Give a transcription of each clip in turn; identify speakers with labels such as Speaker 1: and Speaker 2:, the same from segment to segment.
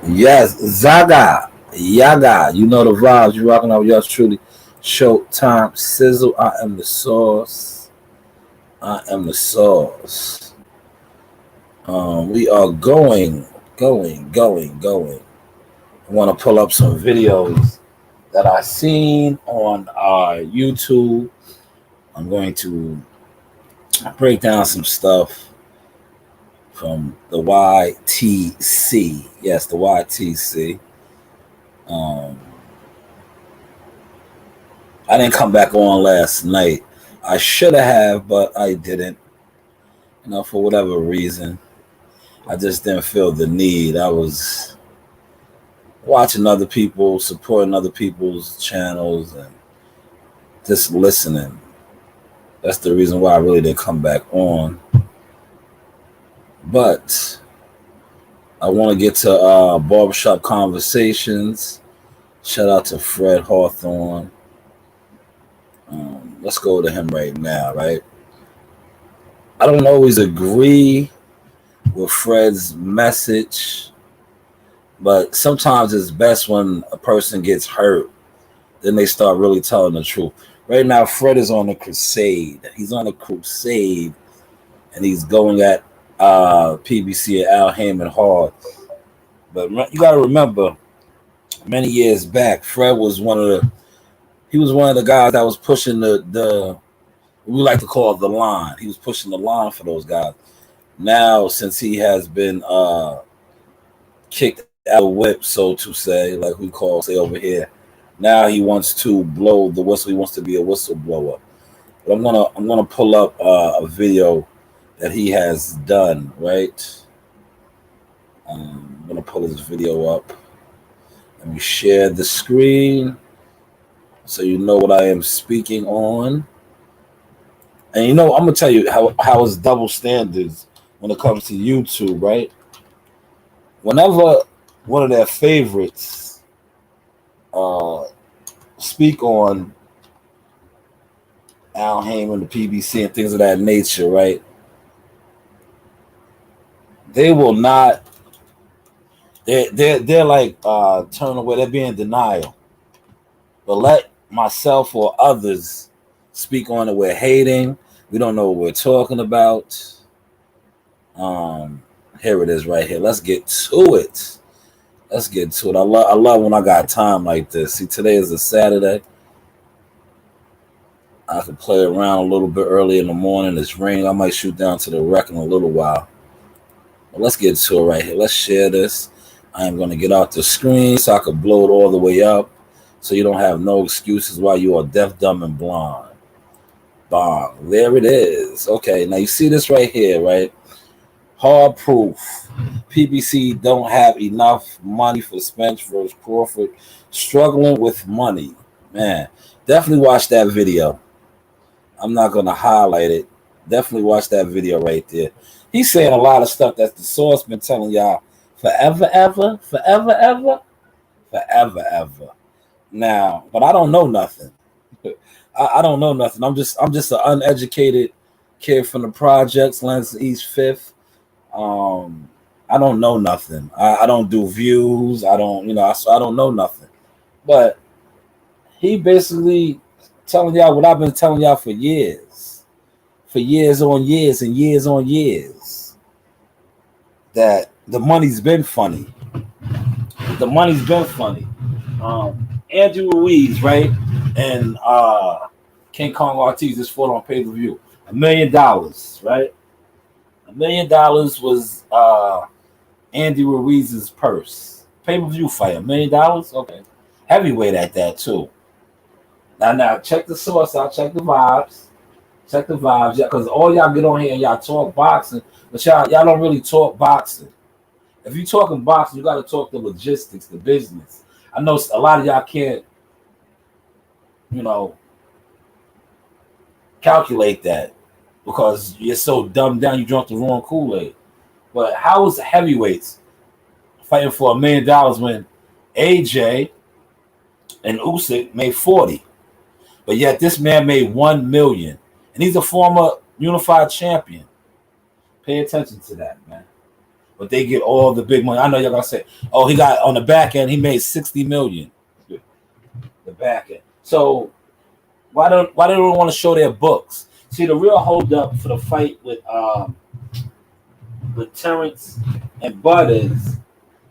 Speaker 1: Yes, Zaga, Yaga. You know the vibes. You rocking out with yours truly. Showtime Sizzle. I am the sauce. I am the sauce. We are going. I want to pull up some videos that I seen on YouTube. I'm going to break down some stuff from the YTC. Yes, the YTC. Um, I didn't come back on last night. I should have, but I didn't. For whatever reason, I just didn't feel the need. I was watching other people, supporting other people's channels, and just listening. That's the reason why I really didn't come back on. But I want to get to barbershop conversations. Shout out to Fred Hawthorne. Let's go to him right now, right? I don't always agree with Fred's message, but sometimes it's best when a person gets hurt, then they start really telling the truth. Right now, Fred is on a crusade. He's on a crusade, and he's going at PBC and Al Heyman hard. But you got to remember, many years back, Fred was one of the guys that was pushing the we like to call it the line. He was pushing the line for those guys. Now, since he has been kicked out of the whip, so to say, like we say over here, now he wants to blow the whistle. He wants to be a whistleblower. But I'm gonna pull up a video that he has done. Right. I'm gonna pull his video up. Let me share the screen so you know what I am speaking on. And I'm gonna tell you how it's double standards when it comes to YouTube, right? Whenever one of their favorites speak on Al Heyman, the PBC, and things of that nature, right? They will not. They're like turn away. They're being denial. But let myself or others speak on it. We're hating. We don't know what we're talking about. Here it is right here. Let's get to it. I love when I got time like this. See, today is a Saturday. I can play around a little bit early in the morning. It's raining. I might shoot down to the wreck in a little while. But let's get to it right here. Let's share this. I am going to get out the screen so I can blow it all the way up so you don't have no excuses why you are deaf, dumb, and blind. Bong. There it is. Okay, now you see this right here, right? Hard proof. PBC don't have enough money for Spence versus Crawford. Struggling with money. Man, definitely watch that video. I'm not going to highlight it. Definitely watch that video right there. He's saying a lot of stuff that the source been telling y'all forever. Now, but I don't know nothing. I don't know nothing. I'm just an uneducated kid from the projects, Lansing East 5th. I don't know nothing. I don't do views. I don't know nothing. But he basically telling y'all what I've been telling y'all for years. For years on years and years on years. That the money's been funny. Andrew Ruiz, right? And King Kong Ortiz just fought on pay-per-view. $1 million, right? $1 million was Andy Ruiz's purse. Pay-per-view fight, $1 million? Okay. Heavyweight at that, too. Now, check the source out. Check the vibes. Yeah, because all y'all get on here and y'all talk boxing, but y'all don't really talk boxing. If you talking boxing, you got to talk the logistics, the business. I know a lot of y'all can't, calculate that because you're so dumbed down you drunk the wrong Kool-Aid. But how is the heavyweights fighting for $1 million when AJ and Usyk made 40? But yet this man made 1 million. And he's a former unified champion. Pay attention to that, man. but they get all the big money. I know y'all gonna say, "Oh, he got on the back end. He made $60 million." The back end. So why don't they want to show their books? See, the real holdup for the fight with Terrence and Bud is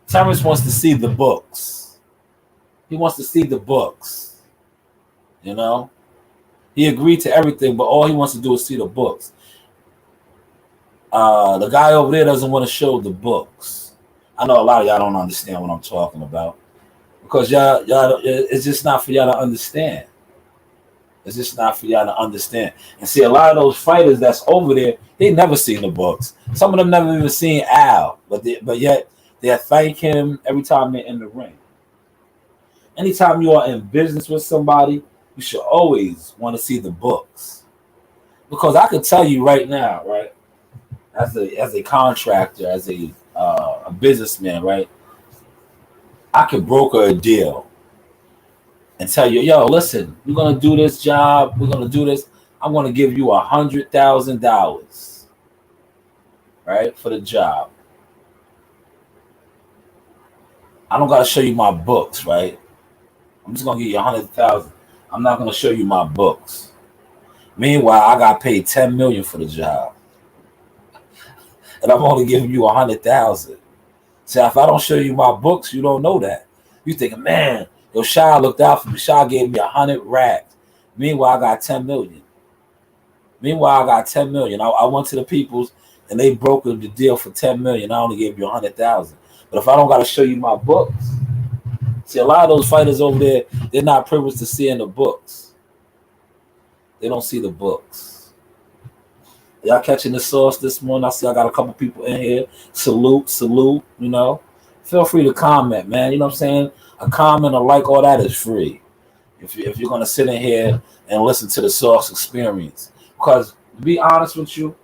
Speaker 1: Terrence wants to see the books. He wants to see the books. You know, he agreed to everything, but all he wants to do is see the books. The guy over there doesn't want to show the books. I know a lot of y'all don't understand what I'm talking about because y'all, it's just not for y'all to understand. It's just not for y'all to understand. And see, a lot of those fighters that's over there, they never seen the books. Some of them never even seen Al, but yet they thank him every time they're in the ring. Anytime you are in business with somebody, you should always want to see the books. Because I could tell you right now, right, as a contractor, as a businessman, right, I could broker a deal and tell you, yo, listen, we're gonna do this job, we're gonna do this. I'm gonna give you $100,000, right, for the job. I don't gotta show you my books, right? I'm just gonna give you $100,000. I'm not gonna show you my books. Meanwhile, I got paid $10 million for the job, and I'm only giving you $100,000. So if I don't show you my books, you don't know that. You thinking, man, yo, Shy looked out for me. Shy gave me 100 racks. Meanwhile, I got $10 million. I went to the peoples and they brokered the deal for $10 million. I only gave you $100,000. But if I don't got to show you my books, see, a lot of those fighters over there, they're not privileged to seeing the books. They don't see the books. Y'all catching the sauce this morning? I see I got a couple people in here. Salute, you know. Feel free to comment, man. You know what I'm saying? A comment, a like, all that is free. If you're going to sit in here and listen to the sauce experience. Because to be honest with you,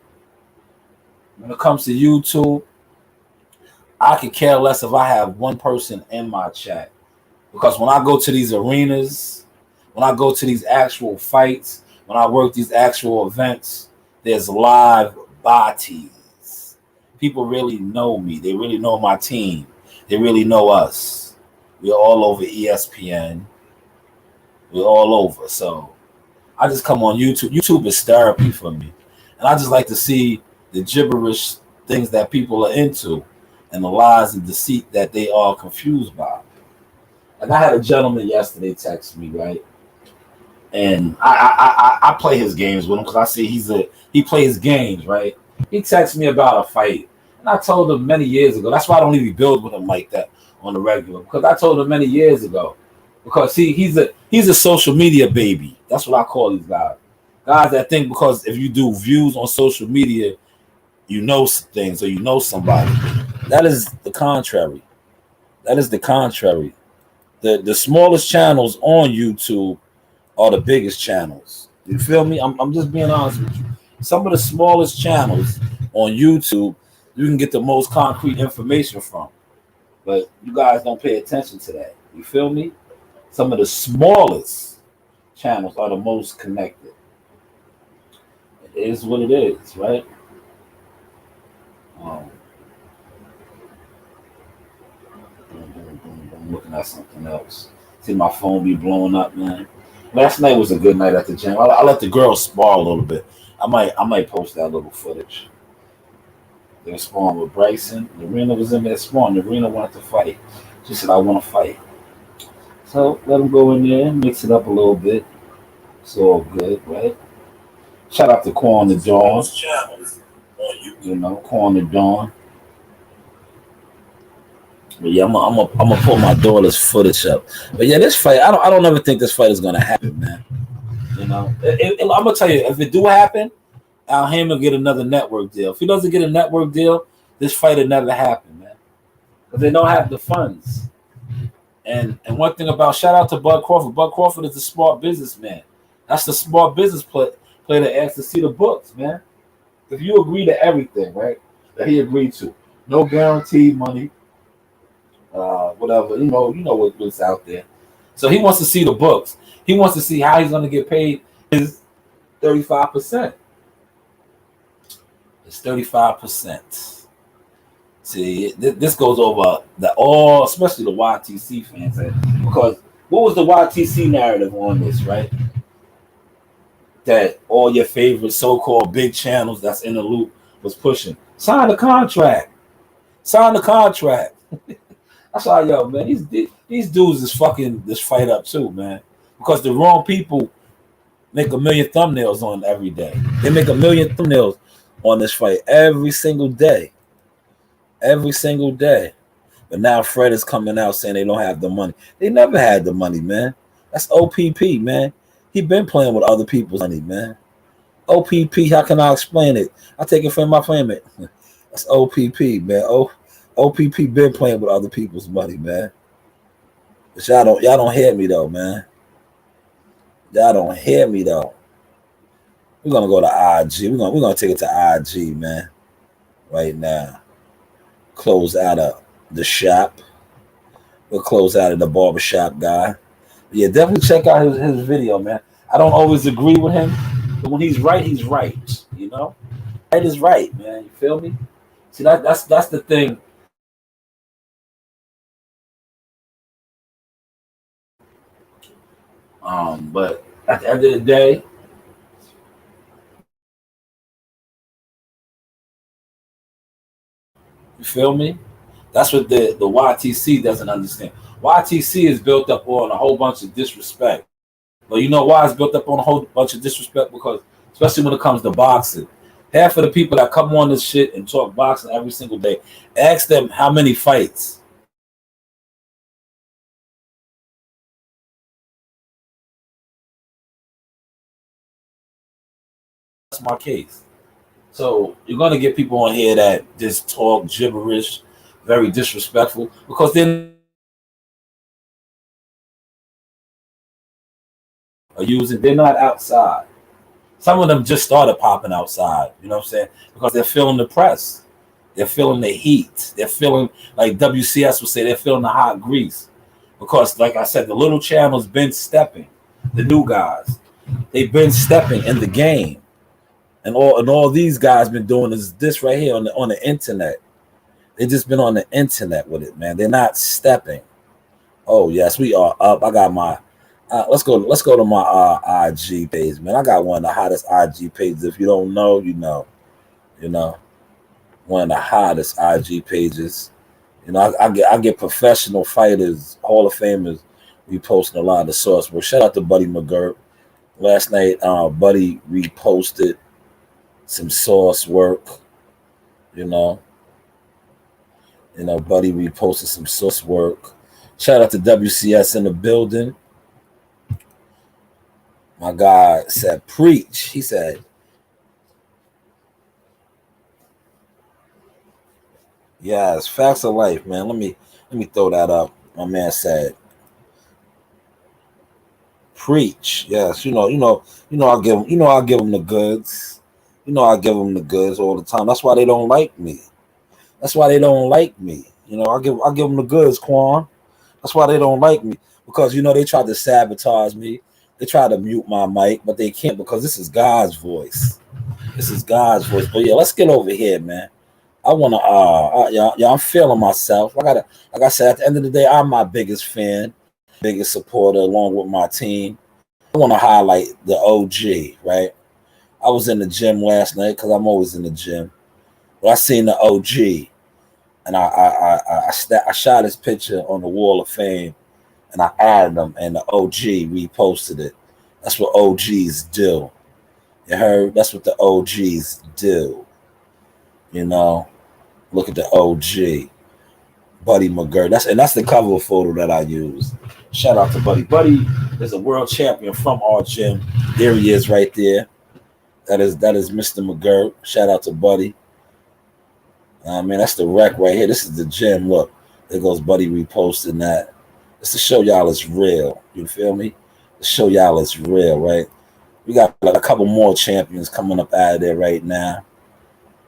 Speaker 1: when it comes to YouTube, I could care less if I have one person in my chat. Because when I go to these arenas, when I go to these actual fights, when I work these actual events, there's live bodies. People really know me. They really know my team. They really know us. We're all over ESPN. We're all over. So I just come on YouTube. YouTube is therapy for me. And I just like to see the gibberish things that people are into and the lies and deceit that they are confused by. Like I had a gentleman yesterday text me, right? And I play his games with him because I see he plays games, right? He texted me about a fight. And I told him many years ago. That's why I don't even build with him like that on the regular. Because I told him many years ago. Because he's a social media baby. That's what I call these guys. Guys that think because if you do views on social media, you know things or you know somebody. That is the contrary. The smallest channels on YouTube are the biggest channels. You feel me? I'm just being honest with you. Some of the smallest channels on YouTube, you can get the most concrete information from. But you guys don't pay attention to that. You feel me? Some of the smallest channels are the most connected. It is what it is, right? I'm looking at something else. See my phone be blowing up, man. Last night was a good night at the gym. I let the girls spar a little bit. I might post that little footage. They were sparring with Bryson. Narina was in there sparring. Narina wanted to fight. She said, I want to fight. So let them go in there, mix it up a little bit. It's all good, right? Shout out to Quan the Dawn. You know, Quan the Dawn. But yeah, I'm gonna pull my daughter's footage up. But yeah, this fight, I don't ever think this fight is gonna happen, man. You know, I'm gonna tell you, if it do happen, Al Haym will get another network deal. If he doesn't get a network deal, this fight will never happen, man. Because they don't have the funds. And one thing about shout out to Bud Crawford. Bud Crawford is a smart businessman. That's the smart business player that asks to see the books, man. If you agree to everything, right, that he agreed to, no guaranteed money, whatever, you know what's out there. So he wants to see the books. He wants to see how he's going to get paid his 35%. It's 35%. See, this goes over the all, especially the YTC fans, because what was the YTC narrative on this, right? That all your favorite so-called big channels that's in the loop was pushing. Sign the contract. Sign the contract. That's why, yo, man, these dudes is fucking this fight up too, man. Because the wrong people make a million thumbnails on every day. They make a million thumbnails on this fight every single day. Every single day. But now Fred is coming out saying they don't have the money. They never had the money, man. That's OPP, man. He been playing with other people's money, man. OPP, how can I explain it? I take it from my family. That's OPP, man. OPP been playing with other people's money, man. But y'all don't hear me though, man. Y'all don't hear me though. We're gonna go to IG. We're gonna take it to IG, man. Right now. Close out of the shop. We'll close out of the barbershop guy. Yeah, definitely check out his video, man. I don't always agree with him, but when he's right, you know? Right is right, man. You feel me? See, that's the thing. But at the end of the day, you feel me? That's what the YTC doesn't understand. YTC is built up on a whole bunch of disrespect. But you know why it's built up on a whole bunch of disrespect? Because especially when it comes to boxing, half of the people that come on this shit and talk boxing every single day, ask them how many fights. That's my case. So you're gonna get people on here that just talk gibberish, very disrespectful, because they're not outside. Some of them just started popping outside, you know what I'm saying? Because they're feeling the press. They're feeling the heat. They're feeling, like WCS would say, they're feeling the hot grease. Because, like I said, the little channels been stepping. The new guys, they've been stepping in the game. And all these guys been doing is this right here on the internet. They just been on the internet with it, man. They're not stepping. Oh, yes, we are up. I got my let's go to my IG page, man. I got one of the hottest IG pages. If you don't know, you know. One of the hottest IG pages. You know, I get professional fighters, Hall of Famers, reposting a lot of the source work. Shout out to Buddy McGirt. Last night, Buddy reposted some source work. You know, Buddy reposted some source work. Shout out to WCS in the building. My guy said, preach. He said, yes, facts of life, man. Let me throw that up. My man said, preach. Yes, I give them the goods. I give them the goods all the time. That's why they don't like me. I give them the goods, Quan. That's why they don't like me. Because they tried to sabotage me. They try to mute my mic, but they can't because this is God's voice. But yeah, let's get over here, man. I want to, I'm feeling myself. Like I said, at the end of the day, I'm my biggest fan, biggest supporter, along with my team. I want to highlight the OG, right? I was in the gym last night because I'm always in the gym. But I seen the OG, and I shot his picture on the Wall of Fame, and I added him, and the OG reposted it. That's what OGs do. You heard? That's what the OGs do. Look at the OG, Buddy McGirt. That's the cover photo that I use. Shout out to Buddy. Buddy is a world champion from our gym. There he is, right there. That is Mr. McGirt. Shout out to Buddy. Man, that's the wreck right here. This is the gym. Look, there goes Buddy reposting that. It's to show y'all it's real. You feel me? To show y'all it's real, right? We got like a couple more champions coming up out of there right now.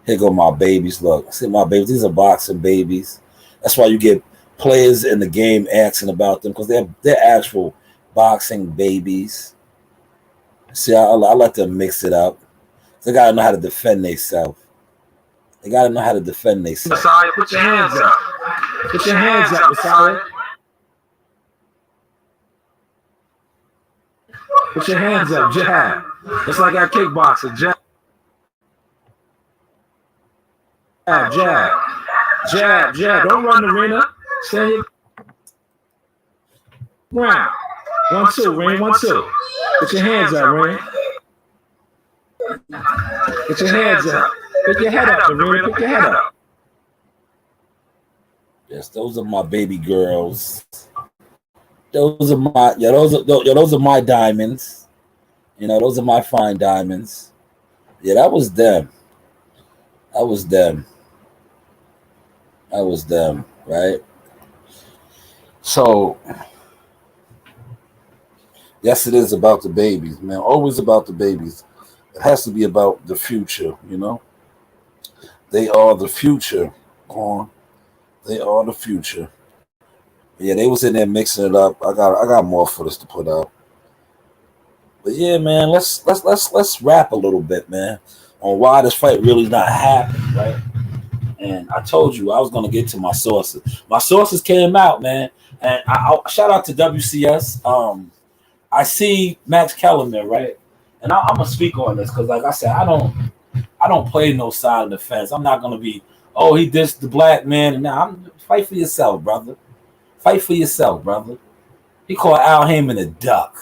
Speaker 1: Here go my babies. Look, see my babies. These are boxing babies. That's why you get players in the game asking about them because they're actual boxing babies. See, I let them mix it up. They gotta know how to defend themselves. They gotta know how to defend themselves.
Speaker 2: Messiah, put your hands up. Put your hands up, Messiah. Put your hands up, Jihad. It's like our kickboxer, jab. Jab. Don't run the arena. Stay round. 1-2, Ring. 1-2. Put your hands up, Ring. Put your hands up. Pick your head up, Ring. Pick your head up.
Speaker 1: Yes, those are my baby girls. Those are my diamonds. You know, those are my fine diamonds. Yeah, that was them. That was them, right? So, yes, it is about the babies, man. Always about the babies. It has to be about the future, you know? They are the future. They are the future. Yeah, they was in there mixing it up. I got more footage to put out. But yeah, man, let's rap a little bit, man, on why this fight really not happening, right? And I told you I was gonna get to my sources. My sources came out, man, and I shout out to WCS. I see Max Kellerman, right, and I'm gonna speak on this because, like I said, I don't play no side of the fence. I'm not gonna be, oh, he dissed the black man, and now fight for yourself, brother. Fight for yourself, brother. He called Al Heyman a duck.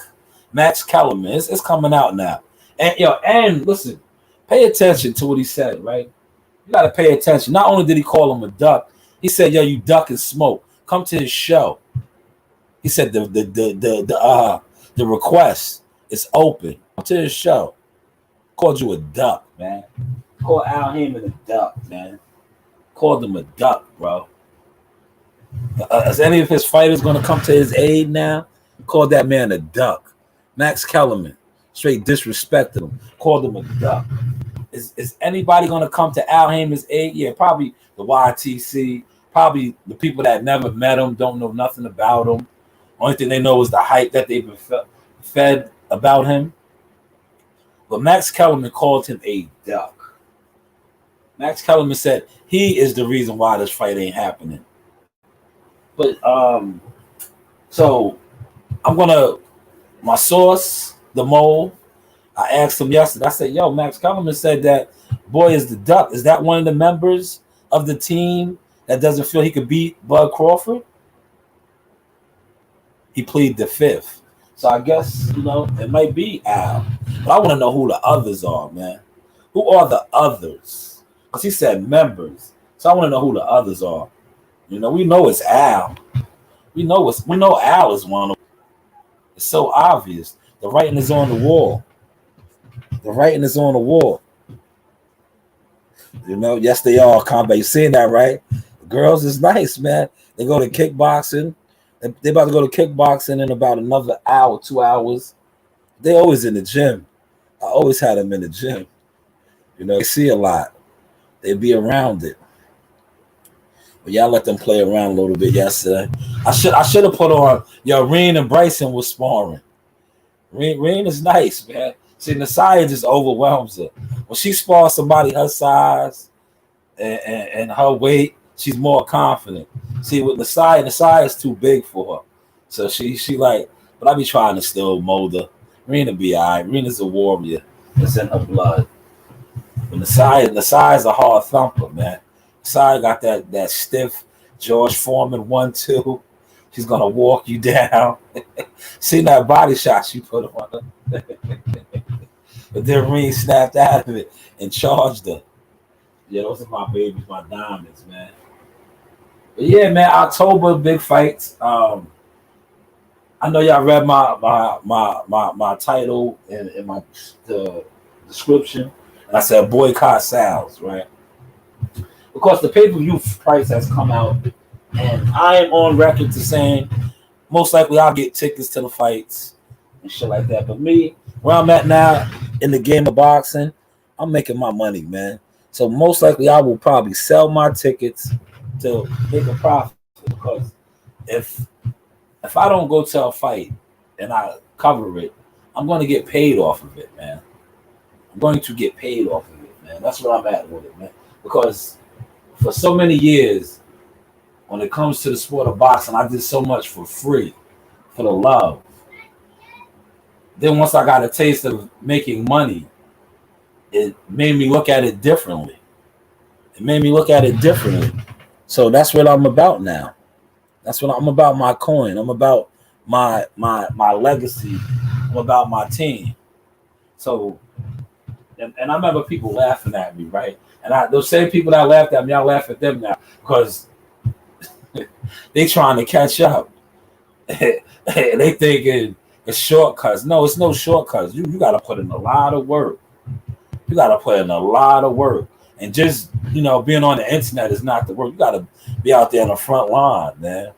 Speaker 1: Max Kellerman, it's coming out now, and listen, pay attention to what he said, right? You got to pay attention. Not only did he call him a duck, he said, "Yo, you duck and smoke. Come to his show." He said the request is open. Come to his show. Called you a duck, man. Called Al Heyman a duck, man. Called him a duck, bro. Is any of his fighters going to come to his aid now? Called that man a duck. Max Kellerman straight disrespected him. Called him a duck. Is anybody going to come to Al Heyman's aid? Yeah, probably the YTC. Probably the people that never met him, don't know nothing about him. Only thing they know is the hype that they've been fed about him. But Max Kellerman called him a duck. Max Kellerman said he is the reason why this fight ain't happening. But so I'm gonna, my source, the mole, I asked him yesterday. I said, "Yo, Max Kellerman said that boy is the duck. Is that one of the members of the team that doesn't feel he could beat Bud Crawford?" He pleaded the fifth. So I guess, you know, it might be Al. But I want to know who the others are, man. Who are the others? Because he said members. So I want to know who the others are. You know, we know it's Al. We know Al is one of them. It's so obvious. The writing is on the wall. The writing is on the wall. You know, yes, they are combat. You seen that, right? The girls is nice, man. They go to kickboxing. They about to go to kickboxing in about another hour, 2 hours. They always in the gym. I always had them in the gym. You know, they see a lot. They be around it. But y'all let them play around a little bit yesterday. I should have put on, yo, Reen and Bryson was sparring. Reen is nice, man. See, Nasiah just overwhelms her. When she spars somebody her size and her weight, she's more confident. See, with Nasiah is too big for her. So she like, but I be trying to still mold her. Reen be all right. Reen is a warrior. It's in her blood. But Nasiah is a hard thumper, man. Nasiah got that stiff George Foreman 1-2. She's gonna walk you down. See that body shot she put on her. But then Reen snapped out of it and charged her. Yeah, those are my babies, my diamonds, man. But yeah, man, October big fights. I know y'all read my title in my the description, and I said boycott sales, right? Because the pay-per-view price has come out, and I am on record to saying most likely I'll get tickets to the fights and shit like that. But me, where I'm at now in the game of boxing, I'm making my money, man. So most likely I will probably sell my tickets to make a profit, because if I don't go to a fight and I cover it, I'm going to get paid off of it, man. I'm going to get paid off of it, man. That's where I'm at with it, man. Because for so many years, when it comes to the sport of boxing, I did so much for free, for the love. Then once I got a taste of making money, it made me look at it differently. So that's what I'm about now. That's what I'm about. My coin. I'm about my legacy. I'm about my team. So, and I remember people laughing at me, right? And those same people that laughed at me, I laugh at them now because they trying to catch up. They thinking it's shortcuts. No, it's no shortcuts. You got to put in a lot of work. And just, being on the internet is not the work. You got to be out there in the front line, man.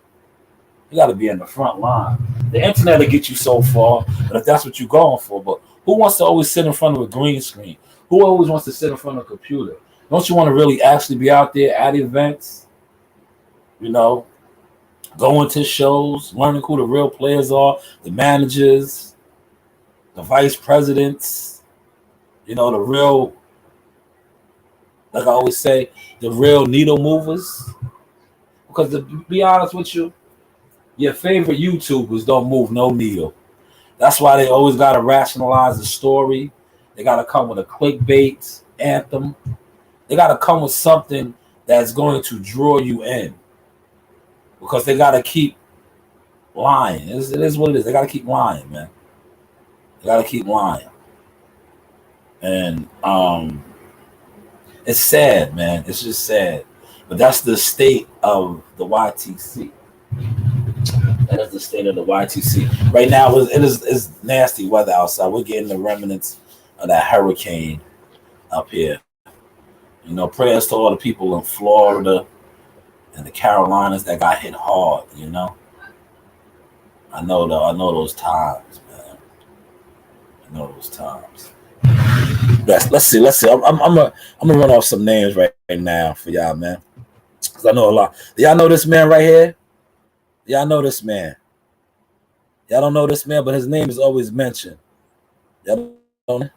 Speaker 1: You got to be in the front line. The internet will get you so far, but if that's what you're going for. But who wants to always sit in front of a green screen? Who always wants to sit in front of a computer? Don't you want to really actually be out there at events? Going to shows, learning who the real players are, the managers, the vice presidents, the real, like I always say, the real needle movers. Because to be honest with you, your favorite YouTubers don't move no needle. That's why they always got to rationalize the story. They got to come with a clickbait anthem. They got to come with something that's going to draw you in. Because they got to keep lying. It is what it is. They got to keep lying, man. They got to keep lying. And it's sad, man. It's just sad. But that's the state of the YTC. That is the state of the YTC. Right now, it's nasty weather outside. We're getting the remnants of that hurricane up here. Prayers to all the people in Florida and the Carolinas that got hit hard. I know those times, man. I know those times. Let's see. I'm gonna run off some names right now for y'all, man. Cause I know a lot. Do y'all know this man right here? Y'all know this man. Y'all don't know this man, but his name is always mentioned. Y'all don't.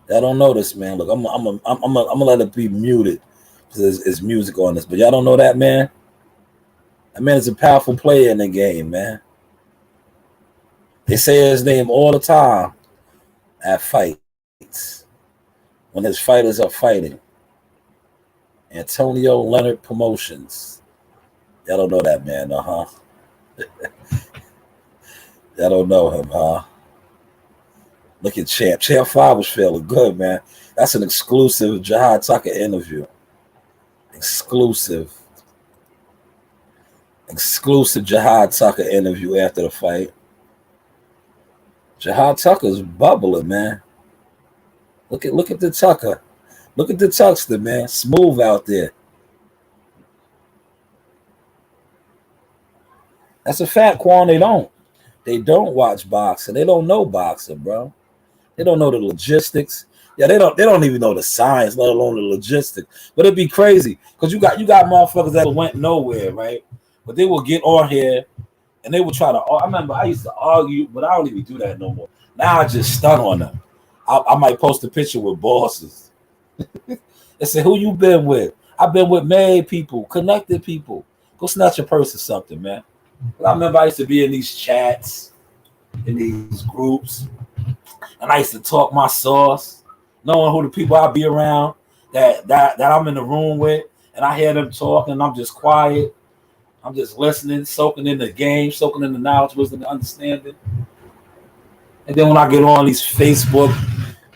Speaker 1: Y'all don't know this man. Look, I'm gonna let it be muted because there's music on this. But y'all don't know that man. That man is a powerful player in the game, man. They say his name all the time at fights when his fighters are fighting. Antonio Leonard Promotions. Y'all don't know that man, huh? Y'all don't know him, huh? Look at Champ. Champ 5 was feeling good, man. That's an exclusive Jihad Tucker interview. Exclusive Jihad Tucker interview after the fight. Jihad Tucker's bubbling, man. Look at the Tucker. Look at the Tuckster, man. Smooth out there. That's a fact, Quan. They don't watch boxing. They don't know boxing, bro. They don't know the logistics. Yeah, they don't even know the science, let alone the logistics. But it'd be crazy because you got motherfuckers that went nowhere, right? But they will get on here and they will try to. I remember I used to argue, but I don't even do that no more. Now I just stun on them. I might post a picture with bosses. They say, "Who you been with?" I've been with married people, connected people. Go snatch a purse or something, man. I remember I used to be in these chats, in these groups, and I used to talk my sauce, knowing who the people I be around that I'm in the room with, and I hear them talking, and I'm just quiet. I'm just listening, soaking in the game, soaking in the knowledge, wisdom, and understanding. And then when I get on these Facebook,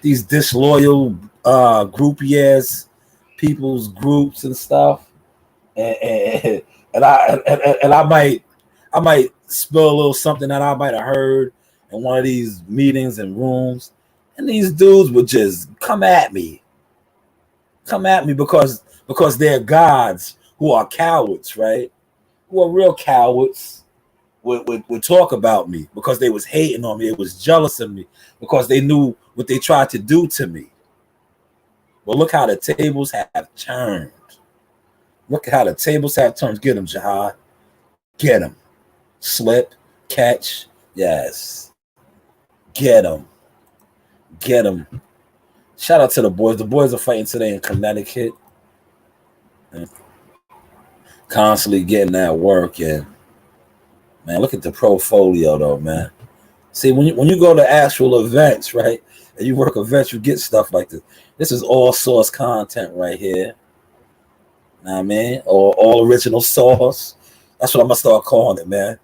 Speaker 1: these disloyal groupie-ass people's groups and stuff, and I might spill a little something that I might have heard in one of these meetings and rooms, and these dudes would just come at me because they're gods who are cowards, right? Who are real cowards would talk about me because they was hating on me, it was jealous of me because they knew what they tried to do to me. Well, look how the tables have turned. Look how the tables have turned. Get him, Jihad. Get him. Slip, catch, yes. Get him. Get him. Shout out to the boys. The boys are fighting today in Connecticut. And constantly getting that work. And, man, look at the portfolio, though, man. See, when you go to actual events, right, and you work events, you get stuff like this. This is all source content right here. Know what I mean? Or all original source. That's what I'm going to start calling it, man.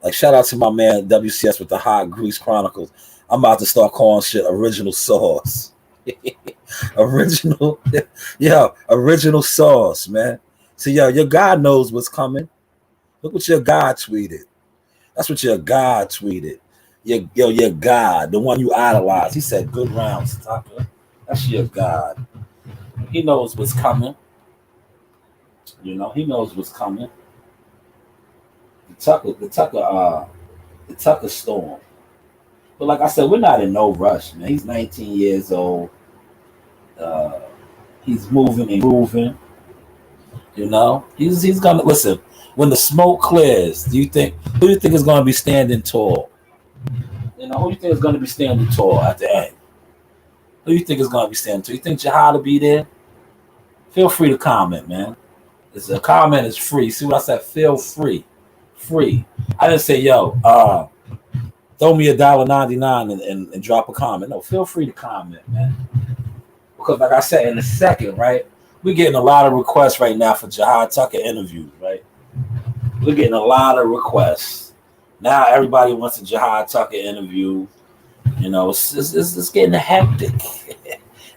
Speaker 1: Like, shout out to my man WCS with the Hot Grease Chronicles. I'm about to start calling shit original source. Original, yeah, original sauce, man. See, yo, your God knows what's coming. Look what your God tweeted. That's what your God tweeted. Your God, the one you idolize. He said, "Good rounds, Tucker." That's your God. He knows what's coming. You know, he knows what's coming. The Tucker storm. But like I said, we're not in no rush, man. He's 19 years old. He's moving and grooving. You know, he's gonna listen. When the smoke clears, who do you think is gonna be standing tall? You know, who do you think is gonna be standing tall at the end? Who do you think is gonna be standing tall? You think Jihad will be there? Feel free to comment, man. A comment is free. See what I said? Feel free. Free. I didn't say, yo, throw me $1.99 and drop a comment. No, feel free to comment, man. Because like I said, in a second, right? We're getting a lot of requests right now for Jihad Tucker interviews, right? We're getting a lot of requests. Now everybody wants a Jihad Tucker interview. You know, it's getting hectic.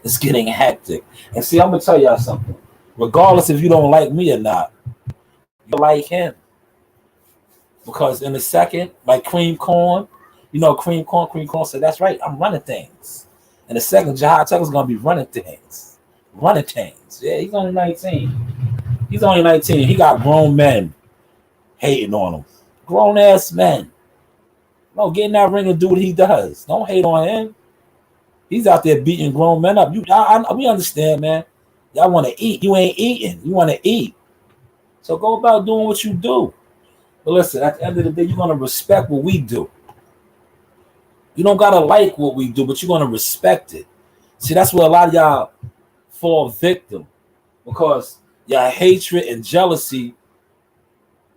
Speaker 1: It's getting hectic. And see, I'm going to tell y'all something. Regardless if you don't like me or not, you like him. Because in a second, like Cream Corn, you know, Cream Corn said, that's right, I'm running things. In a second, Jihad Tucker's going to be running things. Running things. Yeah, he's only 19. He's only 19. He got grown men hating on him. Grown-ass men. No, get in that ring and do what he does. Don't hate on him. He's out there beating grown men up. We understand, man. Y'all want to eat. You ain't eating. You want to eat. So go about doing what you do. But listen, at the end of the day, you're going to respect what we do. You don't got to like what we do, but you're going to respect it. See, that's where a lot of y'all fall victim. Because y'all hatred and jealousy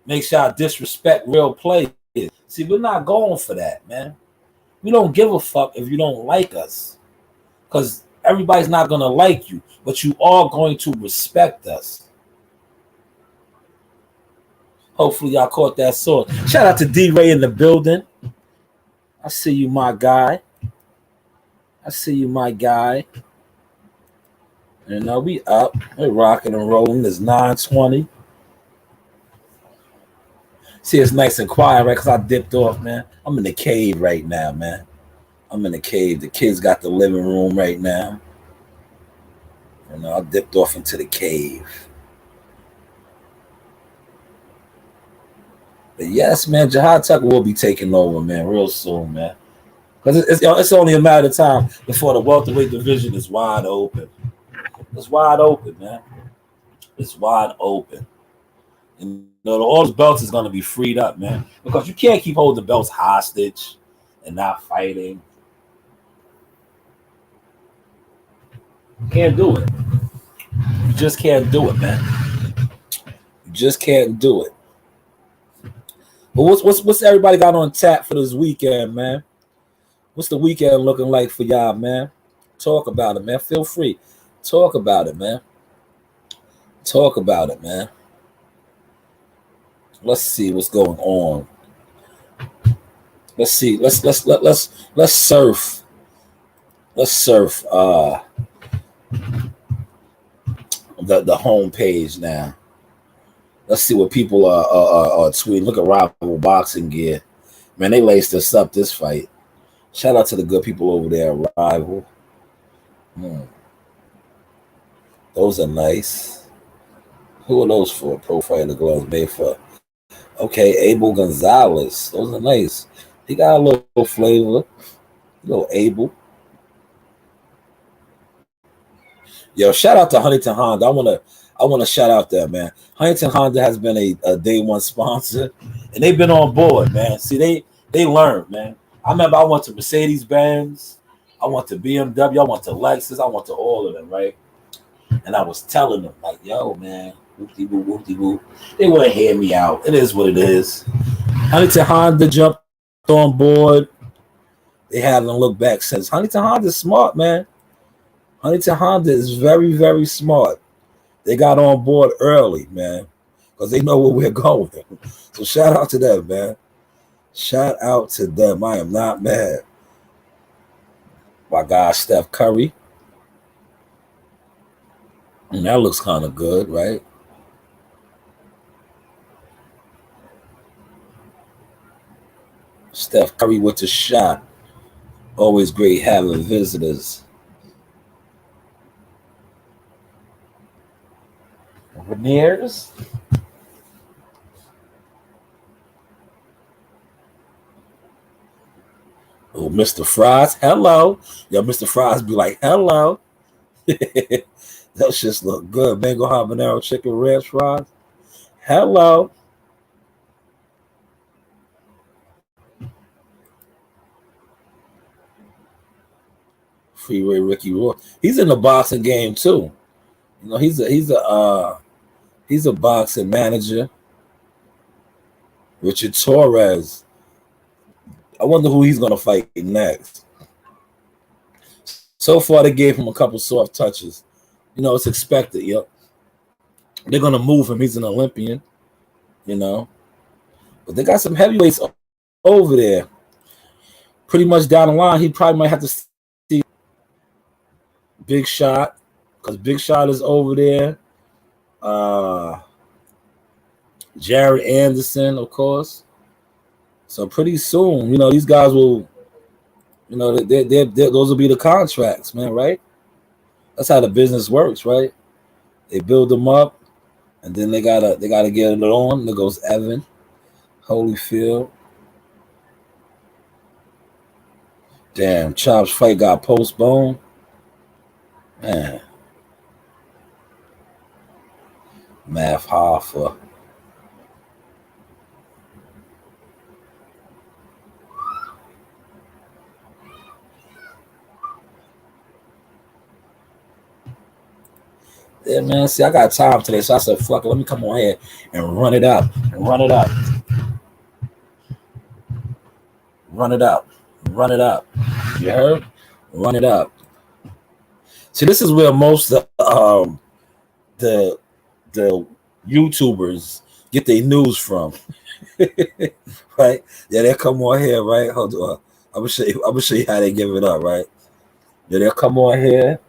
Speaker 1: makes y'all disrespect real players. See, we're not going for that, man. We don't give a fuck if you don't like us. Because everybody's not going to like you, but you are going to respect us. Hopefully y'all caught that sword. Shout out to D-Ray in the building. I see you, my guy. I see you, my guy. You know, we up. We're rocking and rolling. It's 9:20. See, it's nice and quiet, right? Because I dipped off, man. I'm in the cave right now, man. I'm in the cave. The kids got the living room right now. You know, I dipped off into the cave. But yes, man, Jihad Tucker will be taking over, man, real soon, man. Because it's only a matter of time before the welterweight division is wide open. It's wide open, man. It's wide open. And all those belts is going to be freed up, man. Because you can't keep holding the belts hostage and not fighting. You can't do it. You just can't do it, man. You just can't do it. But what's everybody got on tap for this weekend, man? What's the weekend looking like for y'all, man? Talk about it, man. Feel free. Talk about it, man. Talk about it, man. Let's see what's going on. Let's see. Let's surf. Let's surf the home page now. Let's see what people are tweeting. Look at Rival Boxing Gear. Man, they laced us up this fight. Shout out to the good people over there at Rival. Those are nice. Who are those for? Pro Fighter gloves made for. Okay, Abel Gonzalez. Those are nice. He got a little flavor. A little Abel. Yo, shout out to Huntington Honda. I want to shout out that, man. Huntington Honda has been a day one sponsor, and they've been on board, man. See, they learned, man. I remember I went to Mercedes-Benz. I want the BMW, I want the Lexus, I want the all of them, right? And I was telling them, like, yo, man, whoop-de-woo, whoop-de-woo. They wouldn't hear me out. It is what it is. Huntington Honda jumped on board. They haven't looked back since. Huntington Honda is smart, man. Huntington Honda is very, very smart. They got on board early, man, because they know where we're going. So shout out to them, man. Shout out to them. I am not mad. My guy, Steph Curry. And that looks kind of good, right? Steph Curry with the shot. Always great having visitors. Veneers. Oh, Mr. Fries, hello. Yo, Mr. Fries be like, hello. Those shits look good. Mango habanero chicken ranch fries. Hello. Freeway Ricky Roy. He's in the boxing game too. You know, he's a boxing manager. Richard Torres. I wonder who he's gonna fight next. So far, they gave him a couple soft touches. You know, it's expected. Yep. They're gonna move him. He's an Olympian. You know, but they got some heavyweights over there. Pretty much down the line, he probably might have to see Big Shot, because Big Shot is over there. Jared Anderson, of course. So pretty soon, you know, these guys will, you know, those will be the contracts, man, right? That's how the business works, right? They build them up, and then they gotta get it on. There goes Evan Holyfield. Damn, Chop's fight got postponed. Man. Math Hoffa. Yeah, man. See, I got time today, so I said, fuck it, let me come on here and run it up. Run it up. Run it up. Run it up. You heard? Run it up. See, this is where most of the YouTubers get their news from. Right? Yeah, they'll come on here, right? Hold on. I'm gonna show you how they give it up, right? Yeah, they'll come on here.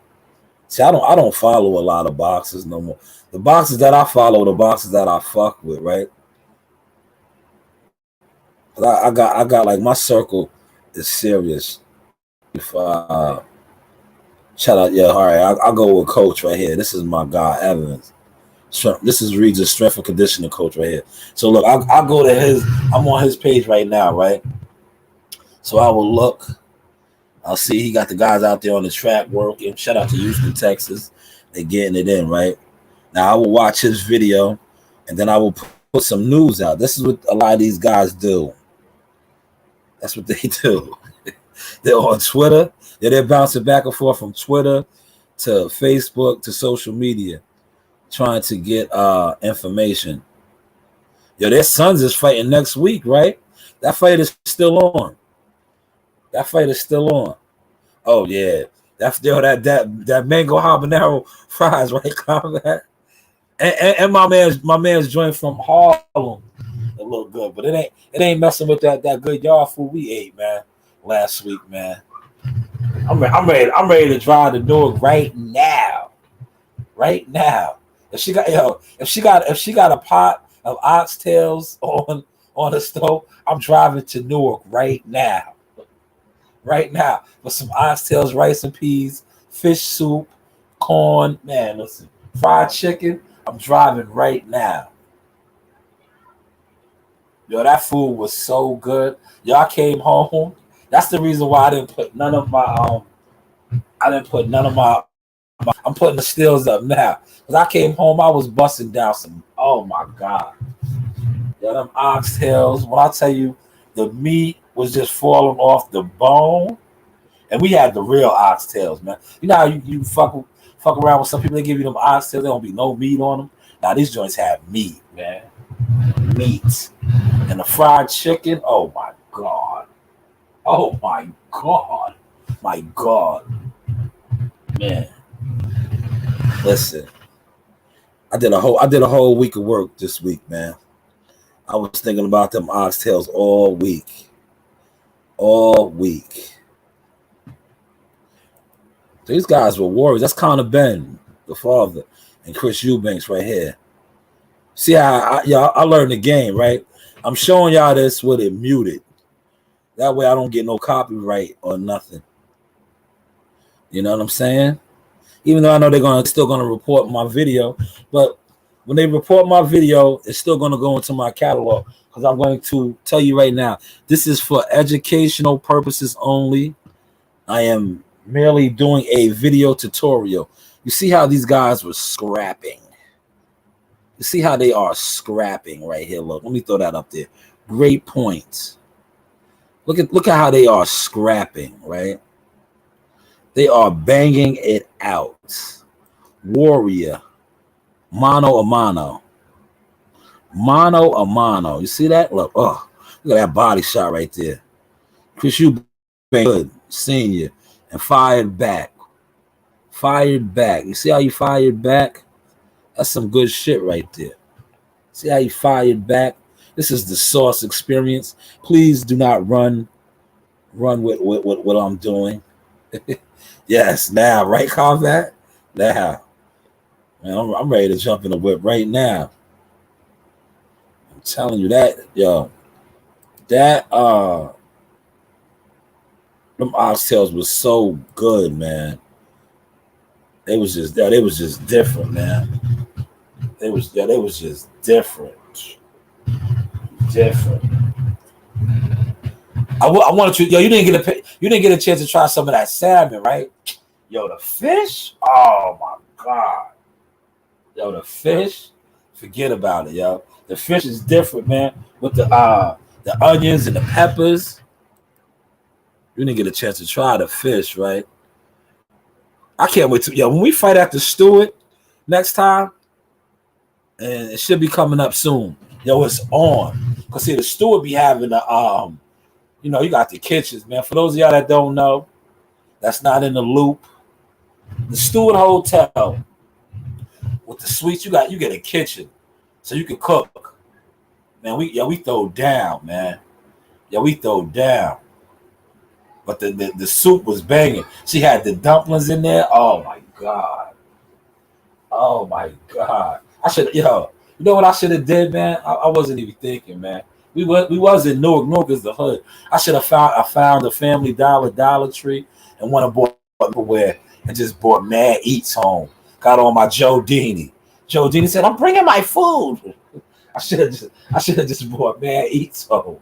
Speaker 1: See, I don't follow a lot of boxes no more. The boxes that I follow, the boxes that I fuck with, right? I got like my circle is serious. If shout out, yeah, all right, I'll go with Coach right here. This is my guy, Evans. This is Regis' strength and conditioning coach right here. So look, I'll go to his. I'm on his page right now, right? So I will look. I'll see he got the guys out there on the track working. Shout out to Houston, Texas. They getting it in, right? Now I will watch his video, and then I will put some news out. This is what a lot of these guys do. That's what they do. They're on Twitter. They're bouncing back and forth from Twitter to Facebook to social media, trying to get information. Yo, their sons is fighting next week, right? That fight is still on. That fight is still on. Oh yeah, that's still that mango habanero fries, right? Combat. And my man's joint from Harlem. It look good, but it ain't messing with that good yard food we ate, man, last week, man. I'm ready to drive to Newark right now. Right now. If she got a pot of oxtails on the stove, I'm driving to Newark right now. Right now. With some oxtails, rice and peas, fish soup, corn, man, listen, fried chicken. I'm driving right now. Yo, that food was so good. Yo, I came home. That's the reason why I didn't put none of my I'm putting the stills up now. Because I came home, I was busting down some, oh my God. Yo, them oxtails, when I tell you the meat was just falling off the bone. And we had the real oxtails, man. You know how you fuck around with some people, they give you them oxtails, there don't be no meat on them. Now these joints have meat, man. Meat. And the fried chicken, oh my God. Oh my God. My God. Man. Listen. I did a whole week of work this week, man. I was thinking about them oxtails all week. All week. These guys were warriors. That's Connor Ben, the father, and Chris Eubanks right here. See how I learned the game, right? I'm showing y'all this with it muted. That way I don't get no copyright or nothing. You know what I'm saying? Even though I know they're still gonna report my video, but when they report my video, it's still gonna go into my catalog because I'm going to tell you right now, this is for educational purposes only. I am merely doing a video tutorial. You see how these guys were scrapping. You see how they are scrapping right here. Look, let me throw that up there. Great points. Look at how they are scrapping, right? They are banging it out. Warrior. Mano a mano. Mano a mano. You see that? Look, oh, look at that body shot right there. Chris Eubanks, good, senior, and fired back. Fired back. You see how you fired back? That's some good shit right there. See how you fired back? This is the Sauce experience. Please do not run with what I'm doing. Yes, now, right, combat? Now. Man, I'm ready to jump in the whip right now. I'm telling you that, yo. That them oxtails was so good, man. They was just different, man. They was just different. Different. I wanted to, yo. You didn't get a chance to try some of that salmon, right? Yo, the fish. Oh my God. Yo, the fish. Forget about it, yo. The fish is different, man. With the onions and the peppers. You didn't get a chance to try the fish, right? I can't wait to, yo. When we fight after Stewart next time, and it should be coming up soon. Yo, it's on. Cause see, the Stewart be having the you know, you got the kitchens, man. For those of y'all that don't know, that's not in the loop. The Stewart Hotel with the suites, you get a kitchen, so you can cook. Man, we throw down, man. Yeah, we throw down. But the soup was banging. She had the dumplings in there. Oh my God. Oh my God. You know what I should have did, man? I wasn't even thinking, man. We was in Newark. Newark is the hood. I should have found a Family Dollar Tree and went and bought Tupperware and just bought Mad Eats home. Got on my Joe Dini. Joe Dini said, "I'm bringing my food." I should have just bought Mad Eats home.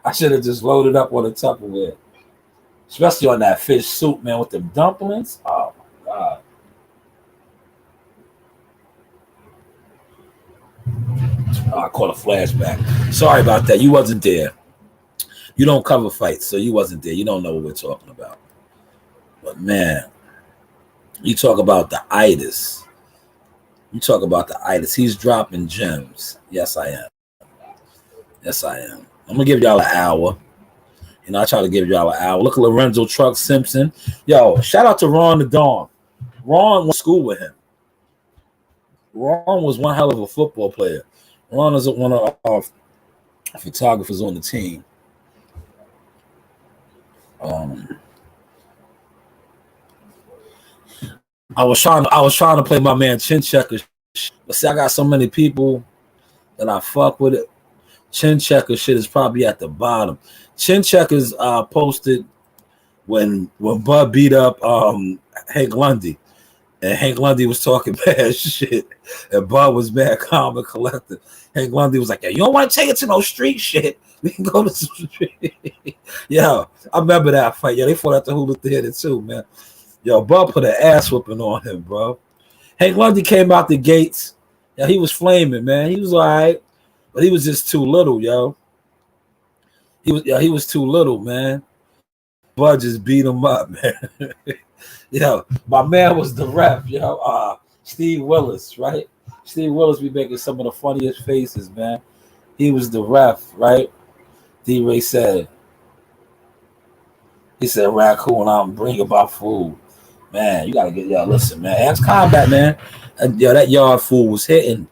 Speaker 1: I should have just loaded up on the Tupperware, especially on that fish soup, man, with them dumplings. Oh my God. Oh, I caught a flashback. Sorry about that. You wasn't there. You don't cover fights, so you wasn't there. You don't know what we're talking about. But man, you talk about the itis. You talk about the itis. He's dropping gems. Yes, I am. Yes, I am. I'm gonna give y'all an hour. You know, I try to give y'all an hour. Look at Lorenzo Truck Simpson. Yo, shout out to Ron the Dawn. Ron went to school with him. Ron was one hell of a football player. Ron is one of our photographers on the team. I was trying to play my man Chin Checker, but see, I got so many people that I fuck with it. Chin Checker shit is probably at the bottom. Chin Checkers posted when Bud beat up Hank Lundy. And Hank Lundy was talking bad shit. And Bud was mad, calm, and collected. Hank Lundy was like, "Yeah, you don't want to take it to no street shit. We can go to some street." Yo, I remember that fight. Yeah, they fought at the Hula Theater too, man. Yo, Bud put an ass whooping on him, bro. Hank Lundy came out the gates. Yeah, he was flaming, man. He was all right, but he was just too little, yo. He was too little, man. Bud just beat him up, man. Yo, my man was the ref, Steve Willis, right? Steve Willis be making some of the funniest faces, man. He was the ref, right? D-Ray said, Raccoon, I'm bringing about food. Man, you gotta listen, man. Ask Combat, man. That yard fool was hitting.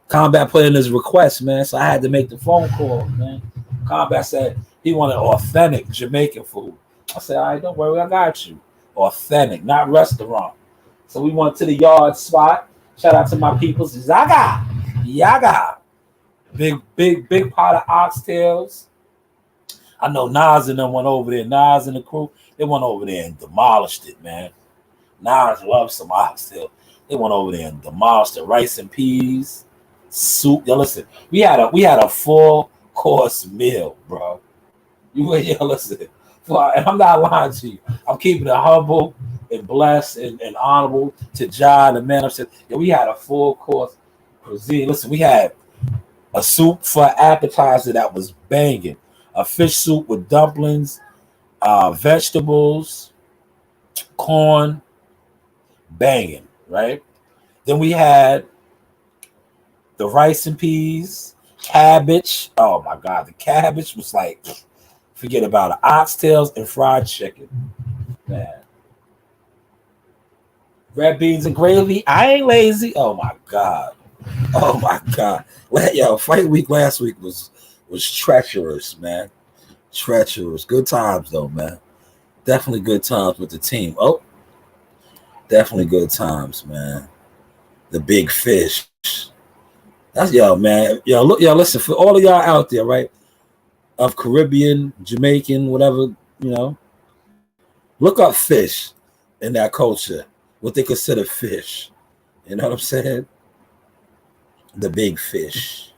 Speaker 1: Combat put in his request, man. So I had to make the phone call, man. Combat said he wanted authentic Jamaican food. I said, all right, don't worry, I got you. Authentic, not restaurant. So we went to the yard spot. Shout out to my peoples. Yaga. Big pot of oxtails. I know Nas and them went over there. Nas and the crew, they went over there and demolished it, man. Nas loves some oxtail. They went over there and demolished the rice and peas, soup. Yo, listen, we had a full course meal, bro. Listen. And I'm not lying to you. I'm keeping it humble and blessed and honorable to John, the man. I said, we had a full course cuisine. Listen, we had a soup for appetizer that was banging, a fish soup with dumplings, vegetables, corn, banging, right? Then we had the rice and peas, cabbage. Oh my God, the cabbage was like, forget about it. Oxtails and fried chicken, man. Red beans and gravy. I ain't lazy. Oh my God. Fight week last week was treacherous, man. Treacherous. Good times though, man. Definitely good times with the team. Oh, definitely good times, man. The big fish. That's man. Look, listen, for all of y'all out there, right? Of Caribbean, Jamaican, whatever, look up fish in that culture, what they consider fish. You know what I'm saying? The big fish.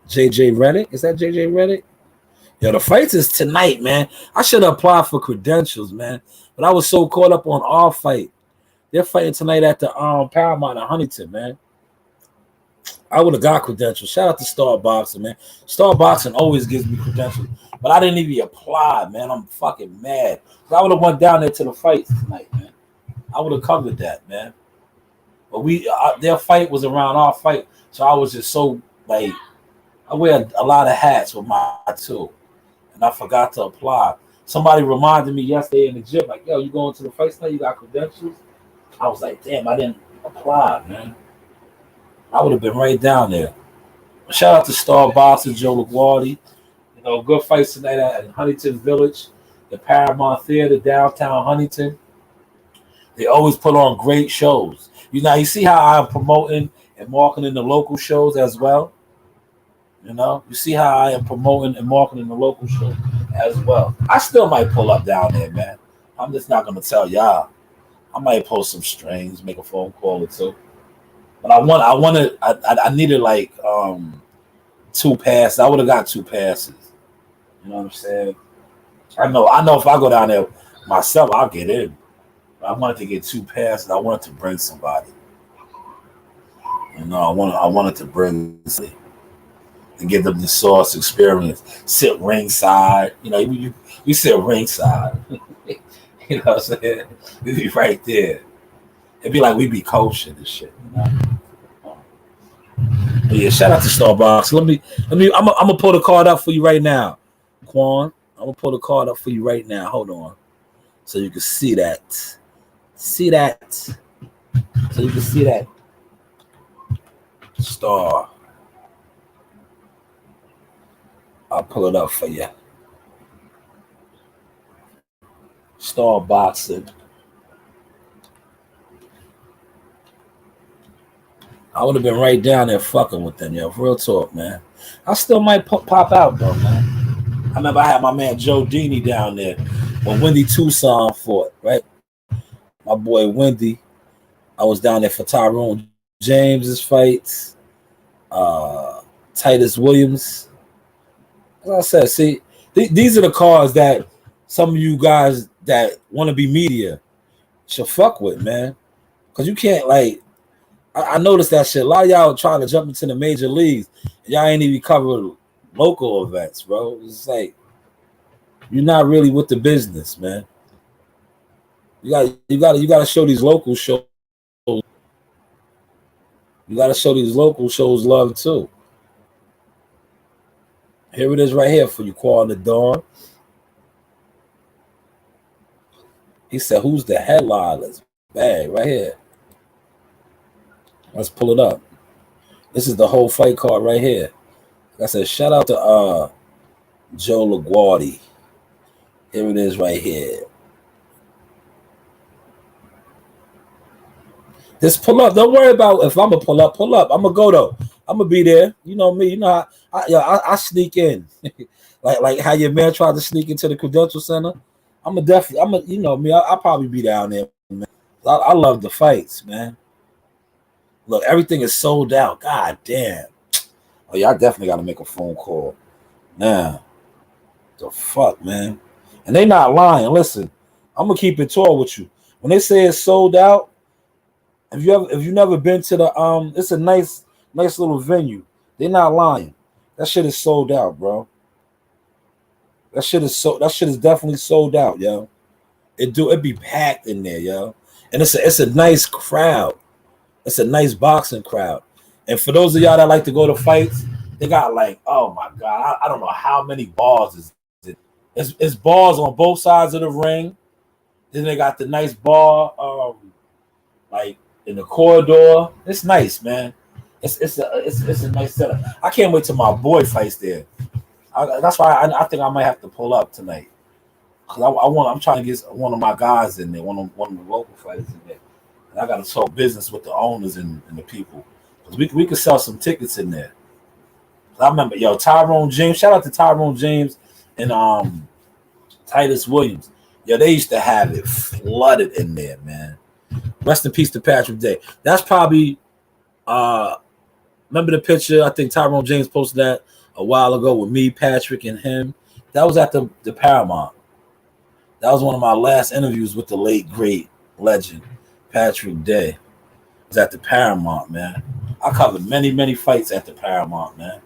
Speaker 1: JJ Reddick? Is that JJ Reddick? The fights is tonight, man. I should have applied for credentials, man. But I was so caught up on our fight. They're fighting tonight at the Paramount in Huntington, man. I would have got credentials. Shout out to Star Boxing, man. Star Boxing always gives me credentials, but I didn't even apply, man. I'm fucking mad. I would have went down there to the fights tonight, man. I would have covered that, man. But their fight was around our fight, so I was just so like, I wear a lot of hats with my too, and I forgot to apply. Somebody reminded me yesterday in the gym, like, yo, you going to the fight tonight? You got credentials? I was like, damn, I didn't apply, man. I would have been right down there. Shout out to Star Boxing, Joe LaGuardia. Good fights tonight at Huntington Village, the Paramount Theater, downtown Huntington. They always put on great shows. You see how I'm promoting and marketing the local shows as well? You see how I am promoting and marketing the local shows as well. I still might pull up down there, man. I'm just not going to tell y'all. I might post some strings, make a phone call or two. But I needed like 2 passes. I would have got 2 passes. You know what I'm saying? I know if I go down there myself, I'll get in. But I wanted to get 2 passes. I wanted to bring somebody. I wanted to bring somebody and give them the Sauce experience. Sit ringside. We sit ringside. You know what I'm saying? We be right there. It'd be like we be coaching and shit. But yeah, shout out to Starbucks. I'm gonna pull the card up for you right now, Quan. I'm gonna pull the card up for you right now. Hold on, so you can see that. So you can see that star. I'll pull it up for you. Star Boxing. I would have been right down there fucking with them, yo. Real talk, man. I still might pop out, though, man. I remember I had my man Joe Dini down there when Wendy Tucson fought, right? My boy Wendy. I was down there for Tyrone James's fights. Titus Williams. As I said, see, these are the cards that some of you guys that want to be media should fuck with, man. Because you can't, like, I noticed that shit. A lot of y'all trying to jump into the major leagues. Y'all ain't even cover local events, bro. It's like, you're not really with the business, man. You gotta show these local shows. You gotta show these local shows love too. Here it is right here for you, Qual the Dawn. He said, who's the headliners? Bang, right here. Let's pull it up. This is the whole fight card right here. Like I said, shout out to Joe LaGuardia. Here it is right here. Just pull up. Don't worry about if I'm gonna pull up. Pull up. I'm gonna go though. I'm gonna be there. You know me. You know I sneak in, like how your man tried to sneak into the Credential Center. You know me. I'll probably be down there, man. I love the fights, man. Look, everything is sold out. God damn. Oh yeah, I definitely got to make a phone call. Now, the fuck, man. And they not lying. Listen, I'm gonna keep it tall with you. When they say it's sold out. If you never been to the it's a nice little venue. They're not lying. That shit is sold out, bro. That shit is definitely sold out, yo. It be packed in there, yo. And it's a nice crowd. It's a nice boxing crowd. And for those of y'all that like to go to fights, they got like, oh my god, I don't know how many bars is it. It's bars on both sides of the ring. Then they got the nice bar, like in the corridor. It's nice, man. It's a nice setup. I can't wait till my boy fights there. That's why I think I might have to pull up tonight. Cause I'm trying to get one of my guys in there, one of the local fighters in there. And I got to talk business with the owners and the people. Cause we could sell some tickets in there. I remember, Tyrone James. Shout out to Tyrone James and Titus Williams. They used to have it flooded in there, man. Rest in peace to Patrick Day. That's probably remember the picture? I think Tyrone James posted that a while ago with me, Patrick, and him. That was at the Paramount. That was one of my last interviews with the late great legend Patrick Day. It was at the Paramount, man. I covered many fights at the Paramount, man.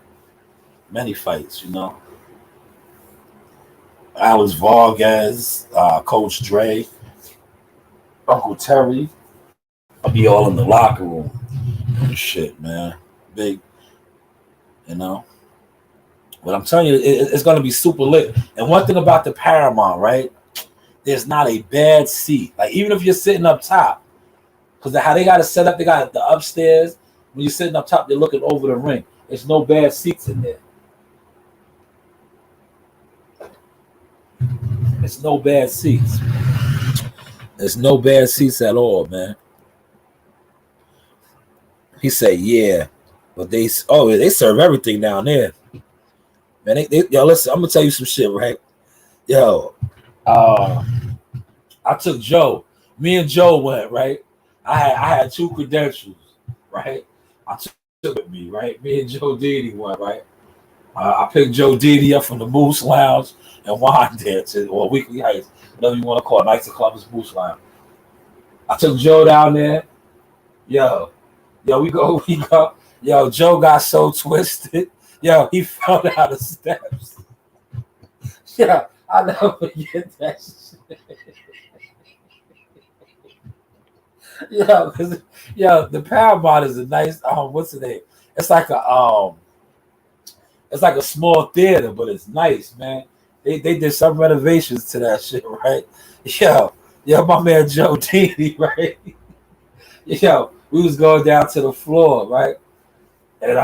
Speaker 1: Many fights, Alex Vargas, Coach Dre, Uncle Terry. I'll be all in the locker room. Shit, man. Big, But I'm telling you, it's going to be super lit. And one thing about the Paramount, right? There's not a bad seat. Like, even if you're sitting up top, because how they got it set up, they got the upstairs. When you're sitting up top, they're looking over the ring. There's no bad seats in there. There's no bad seats. There's no bad seats at all, man. He said, yeah, but they serve everything down there. Man, listen, I'm gonna tell you some shit, right? I took Joe. Me and Joe went, right? I had 2 credentials, right? I took it with me, right? Me and Joe Didi went, right? I picked Joe Didi up from the Moose Lounge and Wine Dancing, or Weekly Heights, whatever you want to call it, Knights of Columbus Moose Lounge. I took Joe down there. We go. Joe got so twisted. He fell down the steps. I'll never forget that shit. The Paramount is a nice, what's the name? It's like a small theater, but it's nice, man. They did some renovations to that shit, right? My man Joe Didi, right? We was going down to the floor, right? And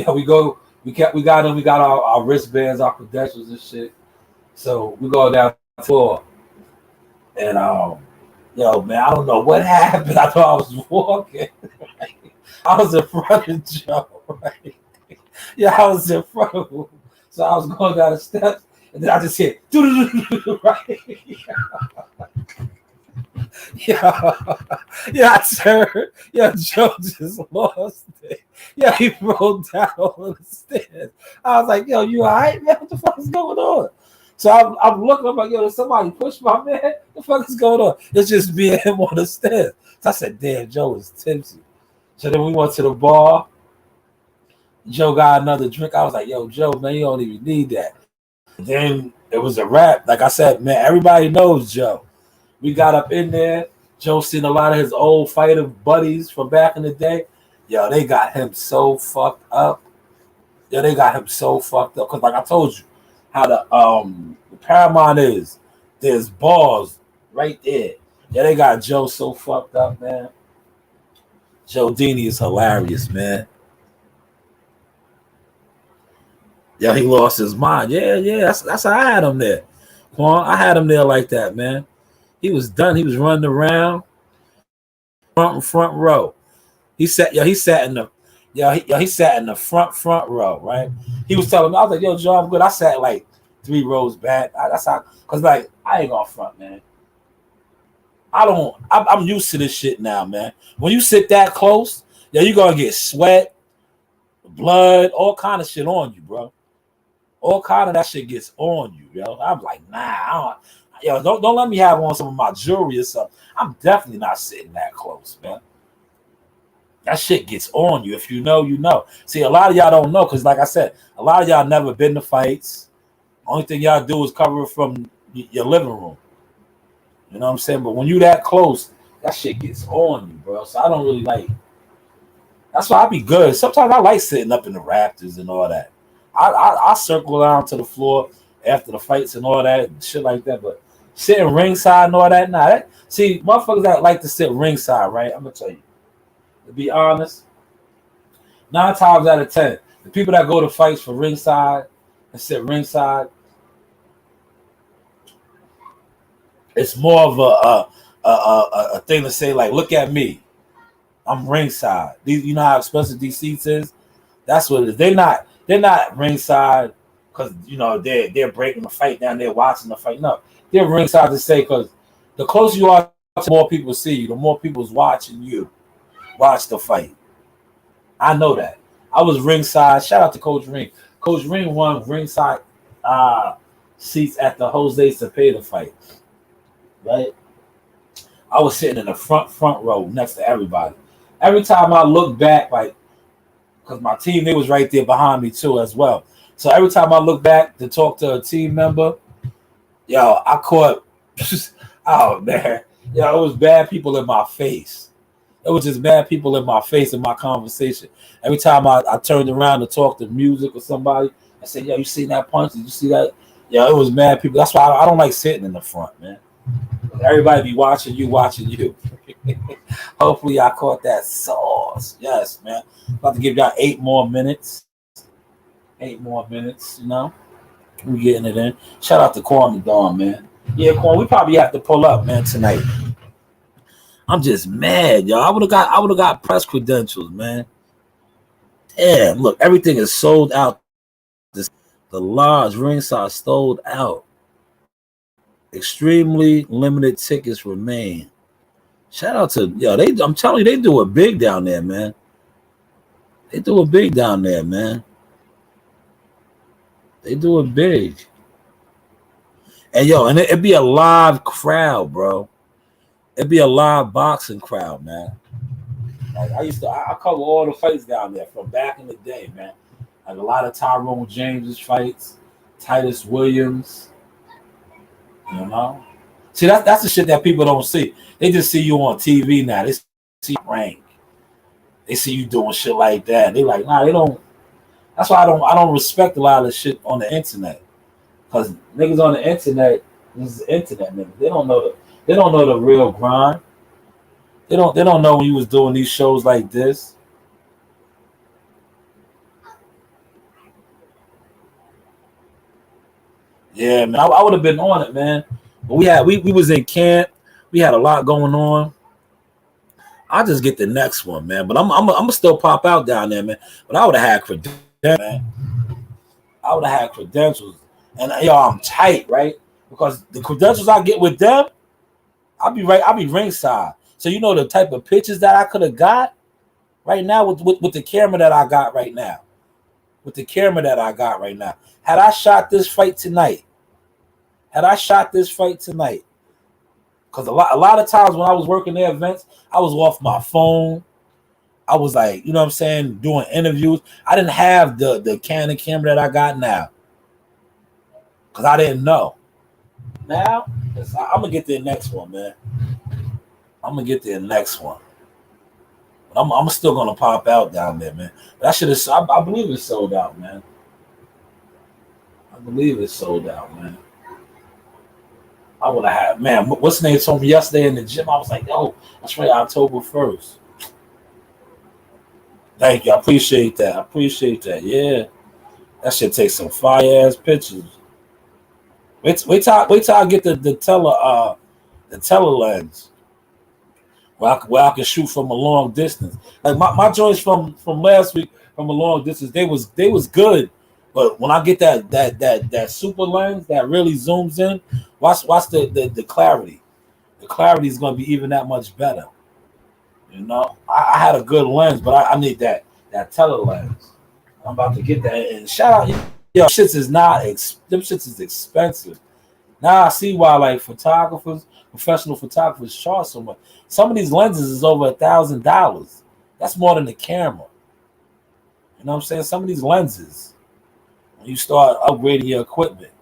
Speaker 1: we got our wristbands, our credentials and shit. So we go down the floor. And man, I don't know what happened. I thought I was walking. Right? I was in front of Joe, right? I was in front of him. So I was going down the steps, and then I just hit, right? I turned. Joe just lost it. He rolled down on the stairs. I was like, you all right, man? What the fuck is going on? So I'm looking, I'm like, did somebody push my man? What the fuck is going on? It's just me and him on the stairs. So I said, damn, Joe is tipsy. So then we went to the bar. Joe got another drink. I was like, Joe, man, you don't even need that. Then It was a wrap. Like I said, man, everybody knows Joe. We got up in there. Joe seen a lot of his old fighter buddies from back in the day. Yo, they got him so fucked up. Yo, they got him so fucked up. Because like I told you, how the Paramount is, there's bars right there. Yeah, they got Joe so fucked up, man. Joe Dini is hilarious, man. Yeah, he lost his mind. Yeah. That's how I had him there. Quan, I had him there like that, man. He was done. He was running around front row. He sat in the front row, right? He was telling me, I was like, yo, Joe, I'm good. I sat like 3 rows back. That's how, cause like I ain't gonna front, man. I'm used to this shit now, man. When you sit that close, you're gonna get sweat, blood, all kind of shit on you, bro. All kind of that shit gets on you, yo. I'm like, nah, don't let me have on some of my jewelry or something. I'm definitely not sitting that close, man. That shit gets on you. If you know, you know. See, a lot of y'all don't know, because like I said, a lot of y'all never been to fights. Only thing y'all do is cover it from your living room. You know what I'm saying? But when you that close, that shit gets on you, bro. So I don't really like. That's why I be good. Sometimes I like sitting up in the rafters and all that. I circle around to the floor after the fights and all that and shit like that. But sitting ringside and all that, nah. See, motherfuckers that like to sit ringside, right? I'm gonna tell you. To be honest, 9 times out of 10, the people that go to fights for ringside and sit ringside, it's more of a thing to say like, look at me, I'm ringside. You know how expensive these seats is? That's what it is. They're not ringside because they're breaking the fight down, they're watching the fight. No, they're ringside to say because the closer you are, the more people see you, the more people's watching you. Watch the fight. I know that. I was ringside. Shout out to Coach Ring. Coach Ring won ringside seats at the Jose Cepeda fight. Right? I was sitting in the front row next to everybody. Every time I look back, like, because my teammate was right there behind me too as well. So every time I look back to talk to a team member, I caught, oh man, it was bad people in my face. It was just bad people in my face in my conversation. Every time I turned around to talk to music or somebody, I said, yo, you seen that punch? Did you see that? It was mad people. That's why I don't like sitting in the front, man. Everybody be watching you. Hopefully I caught that sauce. Yes, man. About to give y'all 8 more minutes. 8 more minutes, We getting it in. Shout out to Kwame Dawn, man. Yeah, Kwame, we probably have to pull up, man, tonight. I'm just mad, y'all. I would have got press credentials, man. Yeah, look, everything is sold out. The lodge ringside sold out. Extremely limited tickets remain. Shout out to I'm telling you, they do it big down there, man. They do it big down there, man. They do it big. And it'd be a live crowd, bro. It'd be a live boxing crowd, man. Like I cover all the fights down there from back in the day, man. Like a lot of Tyrone James's fights, Titus Williams. See, that's the shit that people don't see. They just see you on TV now. They see rank. They see you doing shit like that. They like, nah, they don't. That's why I don't respect a lot of shit on the internet. Cause niggas on the internet, this is internet niggas. They don't know the real grind. They don't know when you was doing these shows like this. Yeah, man, I would have been on it, man. But we was in camp. We had a lot going on. I'll just get the next one, man. But I'm gonna still pop out down there, man. But I would have had credentials, man. I would have had credentials, and I'm tight, right? Because the credentials I get with them, I'll be ringside. So the type of pictures that I could have got right now with the camera that I got right now. With the camera that I got right now. Had I shot this fight tonight, because a lot of times when I was working their events, I was off my phone. I was like, you know what I'm saying, doing interviews. I didn't have the Canon camera that I got now. because I didn't know. Now, I'm gonna get the next one, man. I'm gonna get the next one. I'm still gonna pop out down there, man. That shit is. I believe it's sold out, man. I believe it's sold out, man. I would have had, man. What's the name told me yesterday in the gym? I was like, yo, that's right, October 1st. Thank you. I appreciate that. I appreciate that. Yeah, that shit takes some fire ass pictures. Wait till I get the tele lens where I can shoot from a long distance. Like my joints from last week from a long distance, they was good. But when I get that super lens that really zooms in, watch the clarity. The clarity is going to be even that much better. You know, I had a good lens, but I need that tele lens. I'm about to get that. And shout out, yo, shits is not them shits is expensive. Now I see why like professional photographers charge so much. Some of these lenses is over $1,000. That's more than the camera. You know what I'm saying? Some of these lenses, when you start upgrading your equipment,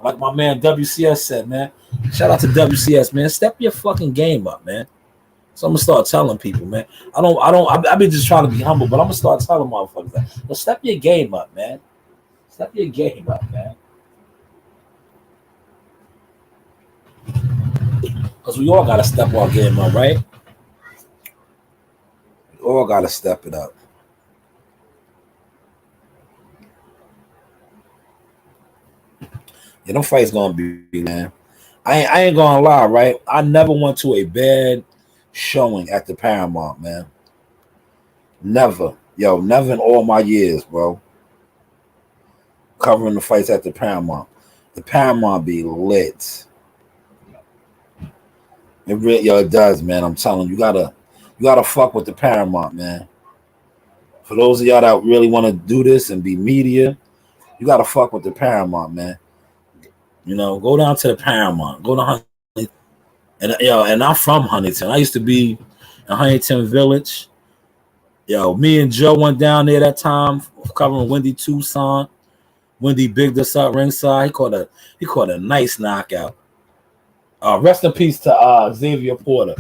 Speaker 1: like my man WCS said, man. Shout out to WCS, man. Step your fucking game up, man. So I'm gonna start telling people, man. I be just trying to be humble, but I'm gonna start telling motherfuckers that. But step your game up, man. Step your game up, man. Because we all gotta step our game up, right? We all gotta step it up. Yeah, them fights gonna be, man. I ain't gonna lie, right? I never went to a bad showing at the Paramount, man. Never. Yo, never in all my years, bro. Covering the fights at the Paramount. The Paramount be lit. It does, man. I'm telling you, you gotta fuck with the Paramount, man. For those of y'all that really want to do this and be media, you gotta fuck with the Paramount, man. You know, go down to the Paramount. Go to Huntington. And I'm from Huntington. I used to be in Huntington Village. Yo, me and Joe went down there that time covering Wendy Tucson. Wendy bigged us up ringside. He caught a nice knockout. Rest in peace to Xavier Porter.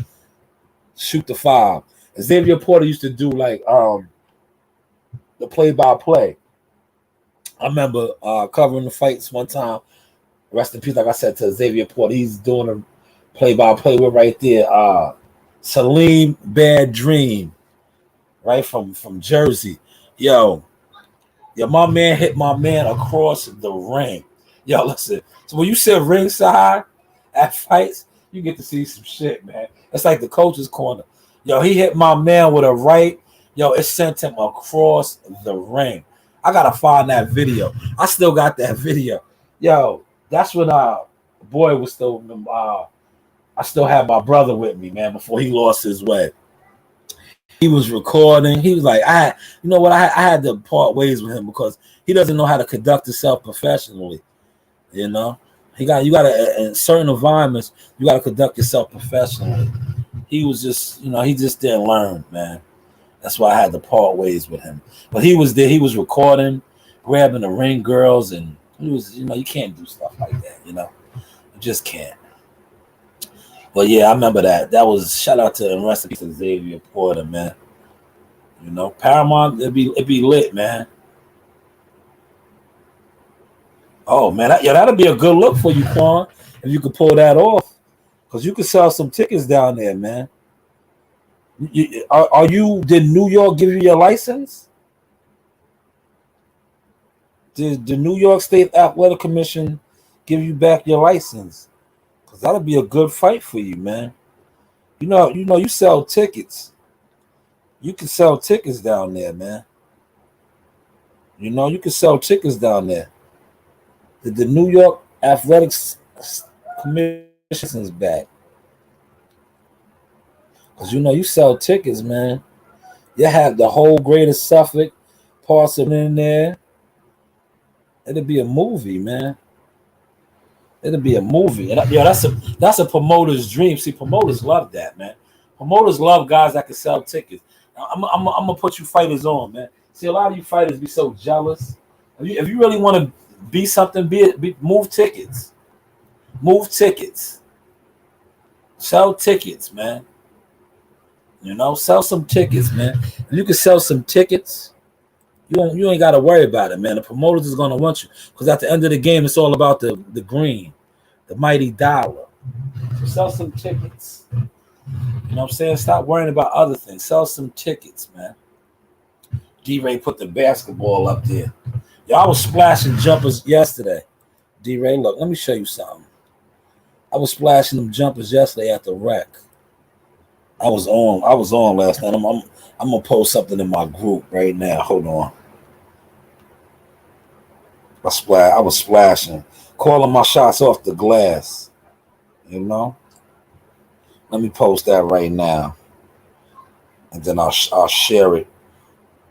Speaker 1: Shoot the 5. Xavier Porter used to do like the play-by-play. I remember covering the fights one time. Rest in peace, like I said, to Xavier Porter. He's doing a play-by-play with right there. Salim Bad Dream, right from Jersey. Yo, my man hit my man across the ring. Yo, listen. So when you said ringside at fights, you get to see some shit, man. It's like the coach's corner. Yo, he hit my man with a right. Yo, it sent him across the ring. I gotta find that video. I still got that video. Yo, that's when boy was still I still had my brother with me, man, before he lost his way. He was recording. He was like, I had to part ways with him because he doesn't know how to conduct himself professionally. You know, you got to in certain environments, you got to conduct yourself professionally. He was just, he just didn't learn, man. That's why I had to part ways with him. But he was there. He was recording, grabbing the ring girls, and he was, you can't do stuff like that. You just can't. But yeah, I remember that. That was shout out to and rest in peace to Xavier Porter, man. Paramount, it'd be lit, man. Oh man, that'll be a good look for you, Quan, if you could pull that off, because you could sell some tickets down there, man. Did New York give you your license? Did the New York State Athletic Commission give you back your license? Because that'll be a good fight for you, man. You sell tickets. You can sell tickets down there, man. You can sell tickets down there. The New York Athletics Commission is back. Because you sell tickets, man. You have the whole Greater Suffolk parcel in there. It'll be a movie, man. It'll be a movie. And that's a promoter's dream. See, promoters love that, man. Promoters love guys that can sell tickets. I'm gonna put you fighters on, man. See, a lot of you fighters be so jealous. If you really want to Be something. Move tickets. Move tickets. Sell tickets, man. Sell some tickets, man. If you can sell some tickets, you ain't got to worry about it, man. The promoters is gonna want you because at the end of the game, it's all about the green, the mighty dollar. So sell some tickets. You know what I'm saying? Stop worrying about other things. Sell some tickets, man. D-Ray put the basketball up there. Y'all was splashing jumpers yesterday. D-Ray, look, let me show you something. I was splashing them jumpers yesterday at the rec. I was on last night. I'm gonna post something in my group right now. Hold on. I was splashing, calling my shots off the glass. Let me post that right now, and then I'll share it.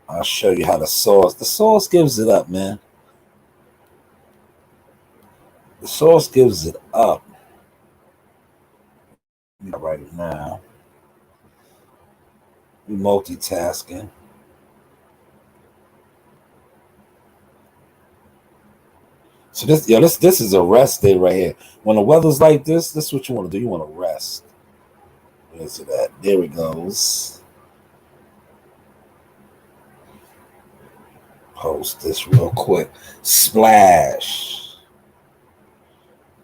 Speaker 1: I'll show you how the sauce gives it up, man. The sauce gives it up. Right now, we multitasking. So this is a rest day right here. When the weather's like this is what you want to do. You want to rest. Where's it at? There it goes. Post this real quick. Splash.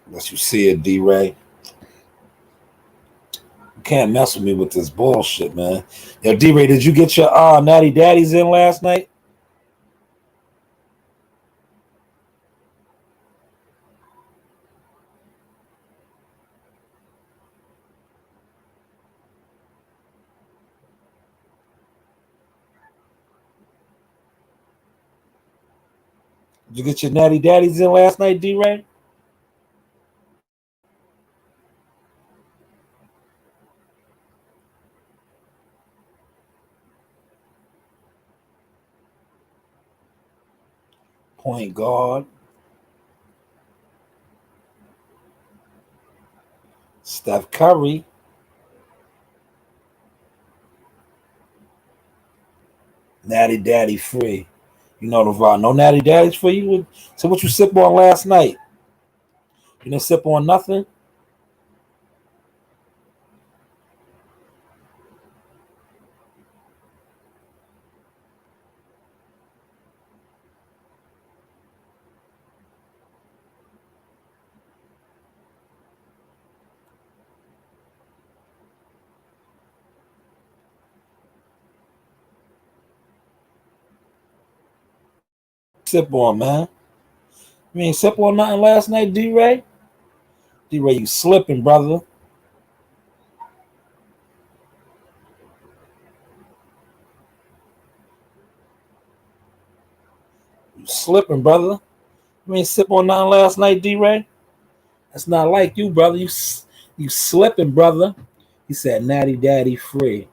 Speaker 1: Unless you see it, D-Ray. You can't mess with me with this bullshit, man. Yo, D-Ray, did you get your Natty Daddies in last night? Did you get your Natty Daddies in last night, D-Ray? Point guard. Steph Curry. Natty Daddy free. You know the vibe. No Natty Daddies for you? So what you sip on last night? You didn't sip on nothing? Sip on, man. You ain't sip on nothing last night, D-Ray? D-Ray, you slipping, brother. You slipping, brother. You ain't sip on nothing last night, D-Ray? That's not like you, brother. You slipping, brother. He said Natty Daddy free.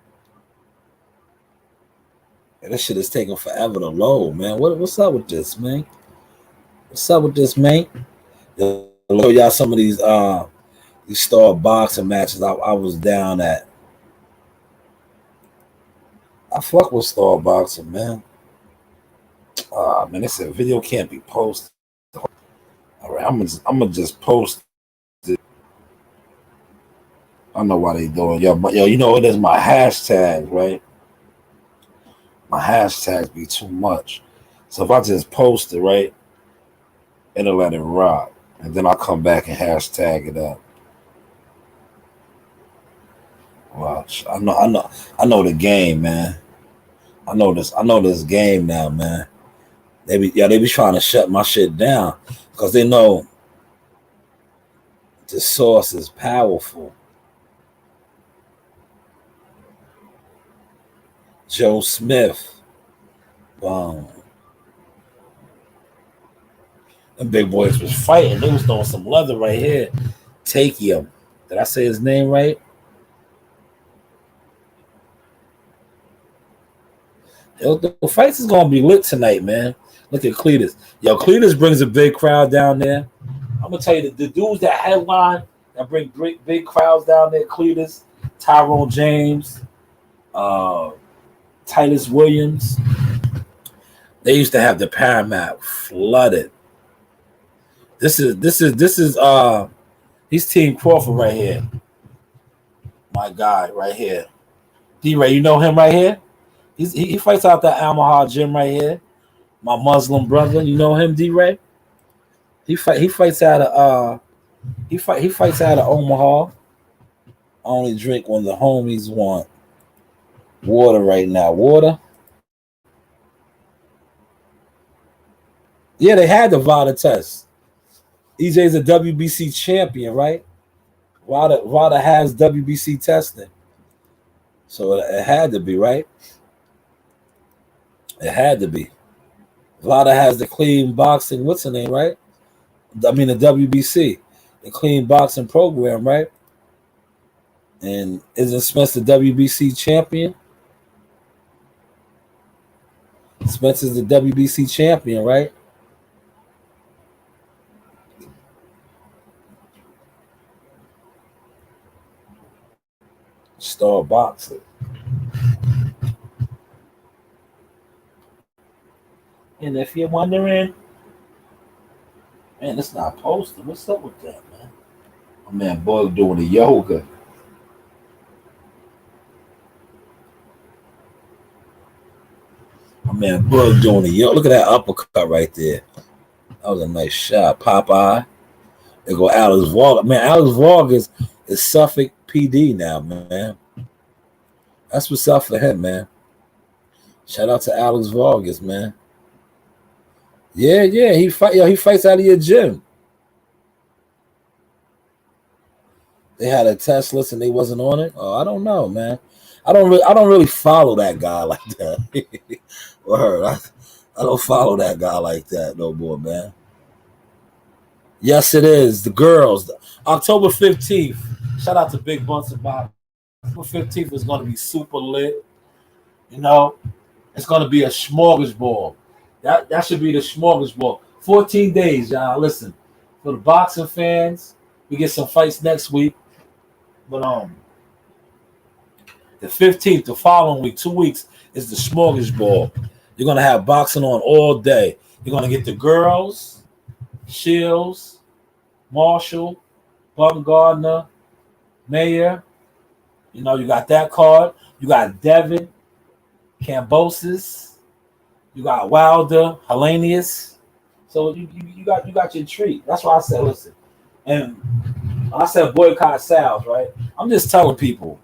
Speaker 1: Yeah, this shit is taking forever to load, man. What's up with this, man? What's up with this, man? I'll show y'all some of these star boxing matches I was down at. I fuck with star boxing, man. Man, they said video can't be posted. All right, I'm gonna just post it. I know why they doing yo. You know it is my hashtag, right? My hashtags be too much, so if I just post it, right, it'll let it rock, and then I'll come back and hashtag it up. Watch, I know the game, man. I know this game now, man. They be trying to shut my shit down because they know the source is powerful. Joe Smith. Boom. Them big boys was fighting. They was throwing some leather right here. Take him. Did I say his name right? The fights is gonna be lit tonight, man. Look at Cletus. Yo, Cletus brings a big crowd down there. I'm gonna tell you the dudes that headline that bring big crowds down there. Cletus, Tyrone James, Titus Williams. They used to have the Paramount flooded. This is he's Team Crawford right here. My guy right here. D-Ray, you know him right here? He fights out the Omaha gym right here. My Muslim brother, you know him, D-Ray? He fights out of he fights out of Omaha. I only drink when the homies want water right now. Water. Yeah, they had the WADA test. EJ's a WBC champion, right? WADA has WBC testing. So it had to be, right? It had to be. WADA has the clean boxing, what's the name, right? I mean, the WBC, the clean boxing program, right? And isn't Spence the WBC champion? Spence is the WBC champion, right? Star boxer. And if you're wondering, man, it's not posted. What's up with that, man? My man Bug doing the yoga. My man Bug doing the yoga. Look at that uppercut right there. That was a nice shot. Popeye. There go Alex Vargas. Man, Alex Vargas is Suffolk PD now, man. That's what's up for him, man. Shout out to Alex Vargas, man. Yeah, he fights out of your gym. They had a test list and they wasn't on it. Oh, I don't know, man. I don't really follow that guy like that. Word, I don't follow that guy like that no more, man. Yes, it is. The girls. October 15th. Shout out to Big Bunts and Bob. October 15th is going to be super lit. You know, it's going to be a smorgasbord. That should be the smorgasbord. 14 days, y'all. Listen, for the boxing fans, we get some fights next week. But the 15th, the following week, 2 weeks, is the smorgasbord. You're going to have boxing on all day. You're going to get the girls, Shields, Marshall, Baumgardner, Mayer. You know, you got that card. You got Devin, Cambosis. You got Wilder, Hellenius. So you got your treat. That's why I said, listen. And I said boycott sales, right? I'm just telling people,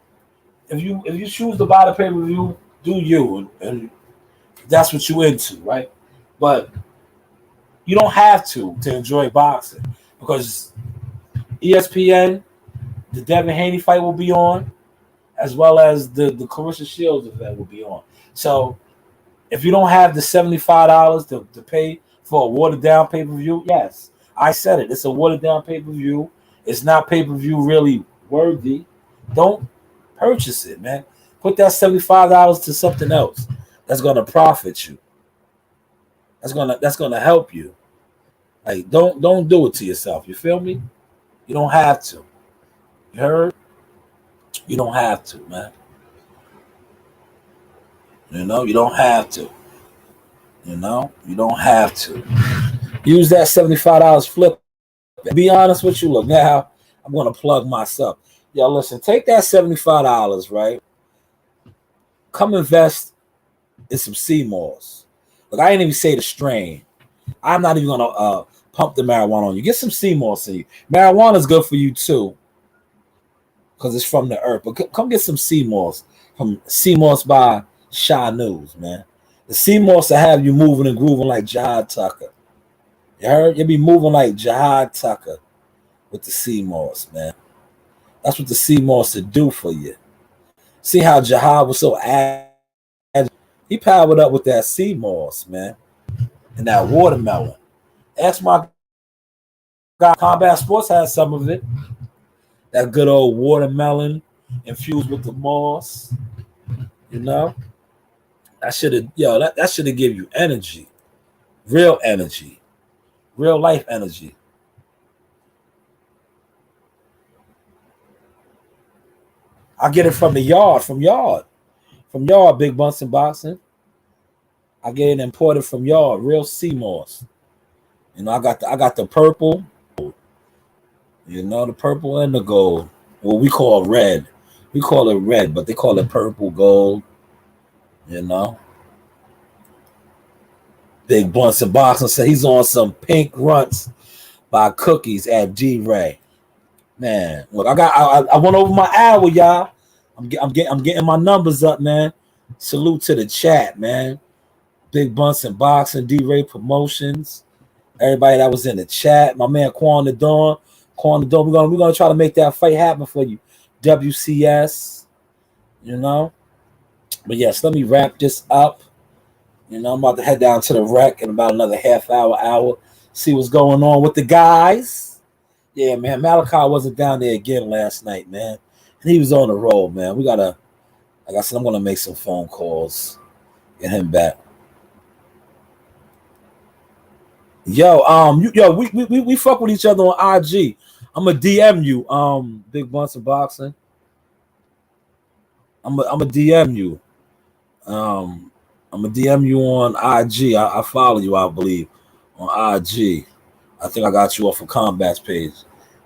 Speaker 1: if you choose to buy the pay-per-view, do you. And that's what you into, right? But you don't have to enjoy boxing because ESPN, the Devin Haney fight will be on, as well as the Clarissa Shields event will be on. So if you don't have the $75 to pay for a watered down pay-per-view, yes, I said it. It's a watered down pay-per-view. It's not pay-per-view really worthy. Don't purchase it, man. Put that $75 to something else that's gonna profit you. That's gonna help you. Like don't do it to yourself. You feel me? You don't have to. You heard? You don't have to, man. You know, you don't have to. You know, you don't have to. Use that $75 flip. Be honest with you. Look, now I'm going to plug myself. Yo, listen, take that $75, right? Come invest in some CMOS. Look, I ain't even say the strain. I'm not even going to pump the marijuana on you. Get some CMOS in you. Marijuana is good for you, too, because it's from the earth. But come get some CMOS from CMOS by Shy News, man. The CMOS will have you moving and grooving like Jihad Tucker. You heard? You'll be moving like Jihad Tucker with the CMOS, man. That's what the CMOS will do for you. See how Jihad was so agile? He powered up with that CMOS, man, and that watermelon. Ask my guy, Combat Sports has some of it. That good old watermelon infused with the moss, you know? That should have give you energy. Real energy. Real life energy. I get it from the yard, from yard, Big Bunsen Boxing. I get it imported from yard, real CMOS. You know, I got the purple. You know, the purple and the gold. Well, we call red. We call it red, but they call it purple gold. You know, Big Blunts and Boxing said he's on some pink runts by Cookies at G Ray. Man, look, I went over my hour, y'all. I'm getting my numbers up, man. Salute to the chat, man. Big Blunts and Boxing, D Ray Promotions. Everybody that was in the chat, my man Quan the Dawn. We're gonna try to make that fight happen for you. WCS, you know. But yes, let me wrap this up. You know, I'm about to head down to the rec in about another half hour. See what's going on with the guys. Yeah, man. Malachi wasn't down there again last night, man. And he was on the road, man. We gotta, like I said, I'm gonna make some phone calls, get him back. We fuck with each other on IG. I'm gonna DM you, Big Blunts and Boxing. I'm gonna DM you. I'm gonna DM you on IG. I follow you, I believe, on IG. I think I got you off of Combat's page,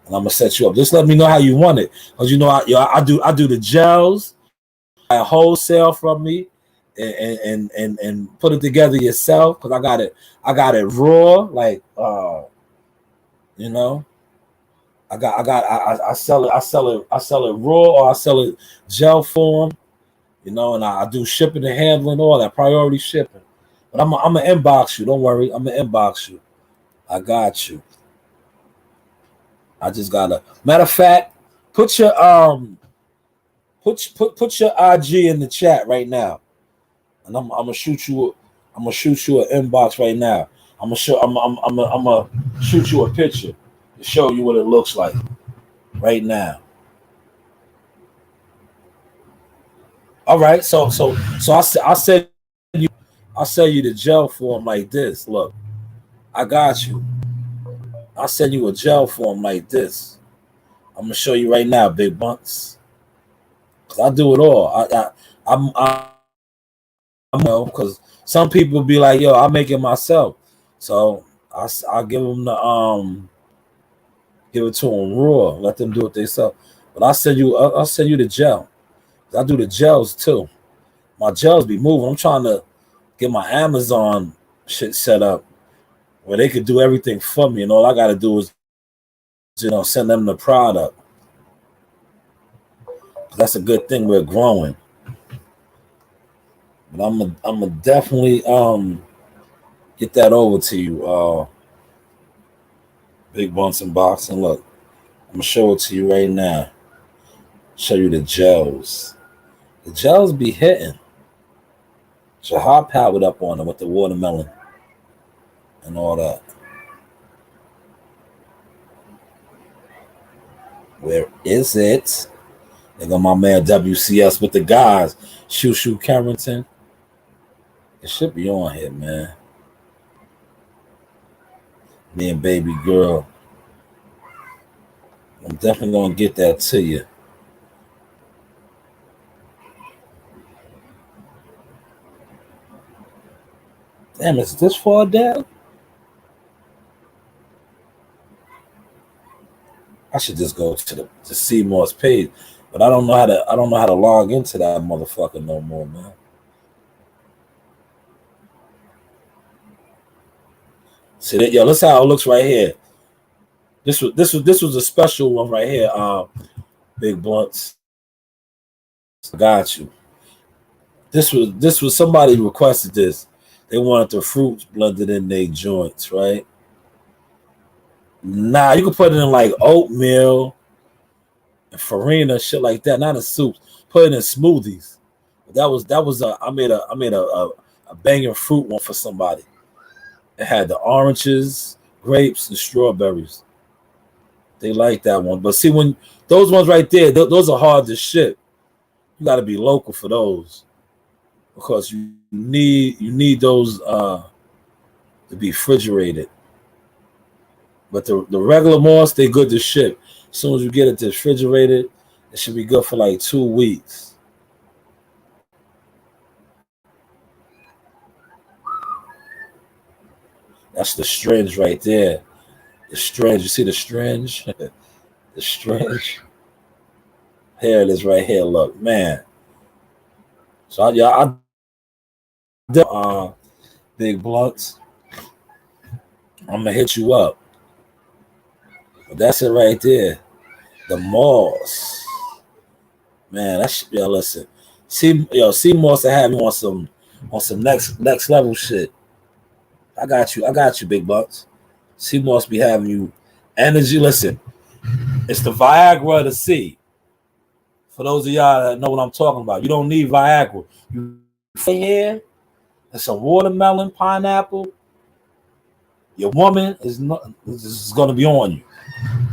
Speaker 1: and I'm gonna set you up. Just let me know how you want it, cause you know I do the gels, I wholesale from me, and put it together yourself, cause I got it raw, like you know. I sell it raw, or I sell it gel form, you know, and I do shipping and handling, all that priority shipping. But I'm gonna inbox you. Don't worry, I'm gonna inbox you. I got you. I just gotta. Matter of fact, put your put your IG in the chat right now, and I'm gonna shoot you. I'm gonna shoot you an inbox right now. I'm gonna shoot you a picture to show you what it looks like right now. All right, so I said I'll sell you the gel form like this. Look, I got you. I'll send you a gel form like this. I'm gonna show you right now, Big Bunts. Cause I do it all. I'm because some people be like, yo, I make it myself. So I give them the give it to them raw. Let them do it themselves. But I'll send you the gel. I do the gels too. My gels be moving. I'm trying to get my Amazon shit set up where they could do everything for me, and all I gotta do is, you know, send them the product. That's a good thing. We're growing. But I'm gonna definitely get that over to you, Big Bunts and Boxing. Look, I'm gonna show it to you right now. Show you the gels. The gels be hitting. Jihad powered up on them with the watermelon and all that. Where is it? They got my man WCS with the guys. Shoo Carrington. It should be on here, man. Me and baby girl. I'm definitely gonna get that to you. Damn, is this far down? I should just go to Seymour's page, but I don't know how to log into that motherfucker no more, man. See that, yo? Let's see how it looks right here. This was a special one right here. Big Blunts. I got you. This was somebody requested this. They wanted the fruits blended in their joints, right? Nah, you can put it in like oatmeal and farina, shit like that. Not in soups. Put it in smoothies. That was I made a banging fruit one for somebody. It had the oranges, grapes, and strawberries. They like that one. But see, when those ones right there, those are hard to ship. You got to be local for those, because you need those to be refrigerated. But the regular moss, they good to ship. As soon as you get it refrigerated, it should be good for like 2 weeks. That's the strings right there. The strings. You see the strings? The strings. Here it is right here. Look, man. So I big blunts. I'm gonna hit you up. But that's it right there. The Moss. Man, that's listen. See Moss to have you on some next level shit. I got you, big bucks. C Moss be having you energy. Listen, it's the Viagra of the sea. For those of y'all that know what I'm talking about, you don't need Viagra. You here and some watermelon, pineapple. Your woman is gonna be on you.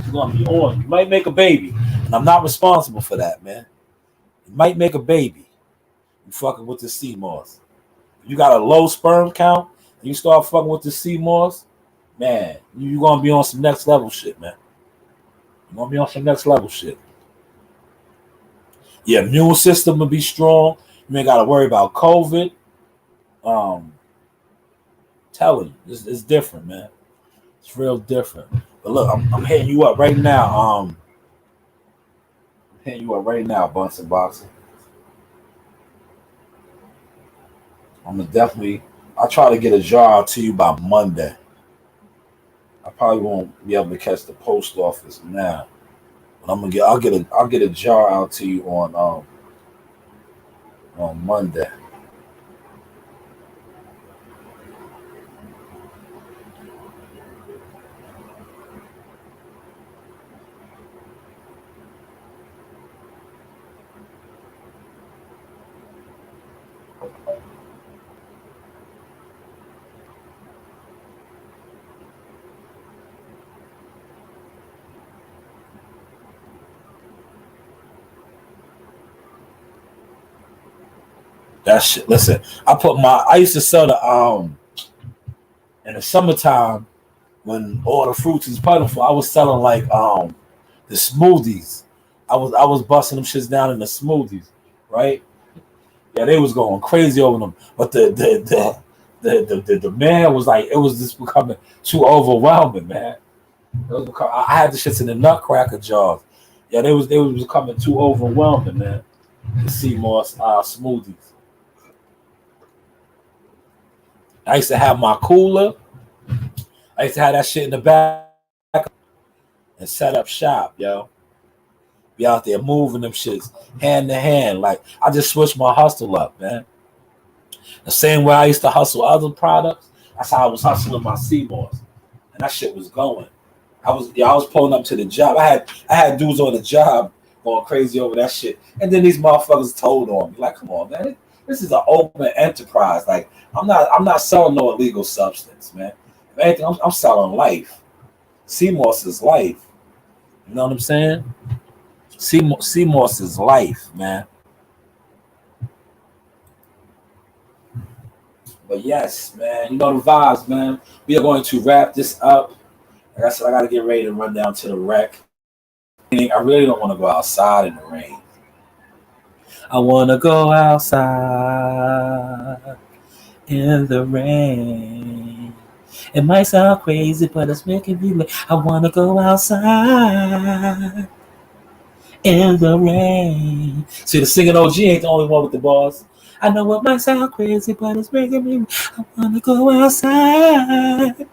Speaker 1: She's gonna be on you. You might make a baby, and I'm not responsible for that, man. You might make a baby. You fucking with the sea moss. You got a low sperm count, and you start fucking with the sea moss, man. You gonna be on some next level shit, man. You gonna be on some next level shit. Your immune system will be strong. You ain't gotta worry about COVID. Telling you, it's different, man. It's real different. But look, I'm hitting you up right now. I'm hitting you up right now, Bunsen Boxer. I'm gonna definitely. I'll try to get a jar out to you by Monday. I probably won't be able to catch the post office now, but I'll get a jar out to you on Monday. That shit. Listen, I used to sell in the summertime when all the fruits is plentiful. I was selling like the smoothies. I was busting them shits down in the smoothies, right? Yeah, they was going crazy over them. But the demand was like it was just becoming too overwhelming, man. I had the shits in the nutcracker jars. Yeah, they was becoming too overwhelming, man. To see more smoothies. I used to have my cooler. I used to have that shit in the back and set up shop, yo. Be out there moving them shits hand to hand. Like I just switched my hustle up, man. The same way I used to hustle other products, that's how I was hustling my Seymours. And that shit was going. I was pulling up to the job. I had dudes on the job going crazy over that shit. And then these motherfuckers told on me, like, come on, man. This is an open enterprise. Like, I'm not selling no illegal substance, man. If anything, I'm selling life. Seamoss is life. You know what I'm saying? Seamoss is life, man. But yes, man, you know the vibes, man. We are going to wrap this up. Like I said, I got to get ready to run down to the wreck. I really don't want to go outside in the rain. I want to go outside in the rain. It might sound crazy, but it's making me like I want to go outside in the rain. See, the singing OG ain't the only one with the bars. I know it might sound crazy, but it's making me I want to go outside.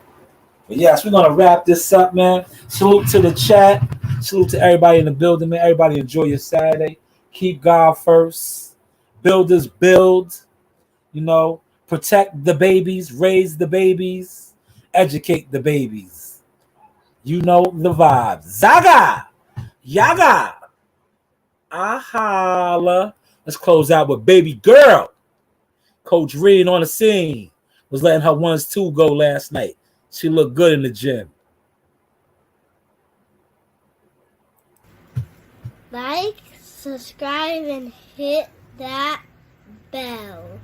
Speaker 1: But yes, we're going to wrap this up, man. Salute to the chat. Salute to everybody in the building, man. Everybody enjoy your Saturday. Keep God first. Builders build. You know, protect the babies, raise the babies, educate the babies. You know the vibes. Zaga! Yaga! Ahala. Let's close out with Baby Girl. Coach Reed on the scene was letting her 1-2 go last night. She looked good in the gym.
Speaker 3: Like, subscribe, and hit that bell.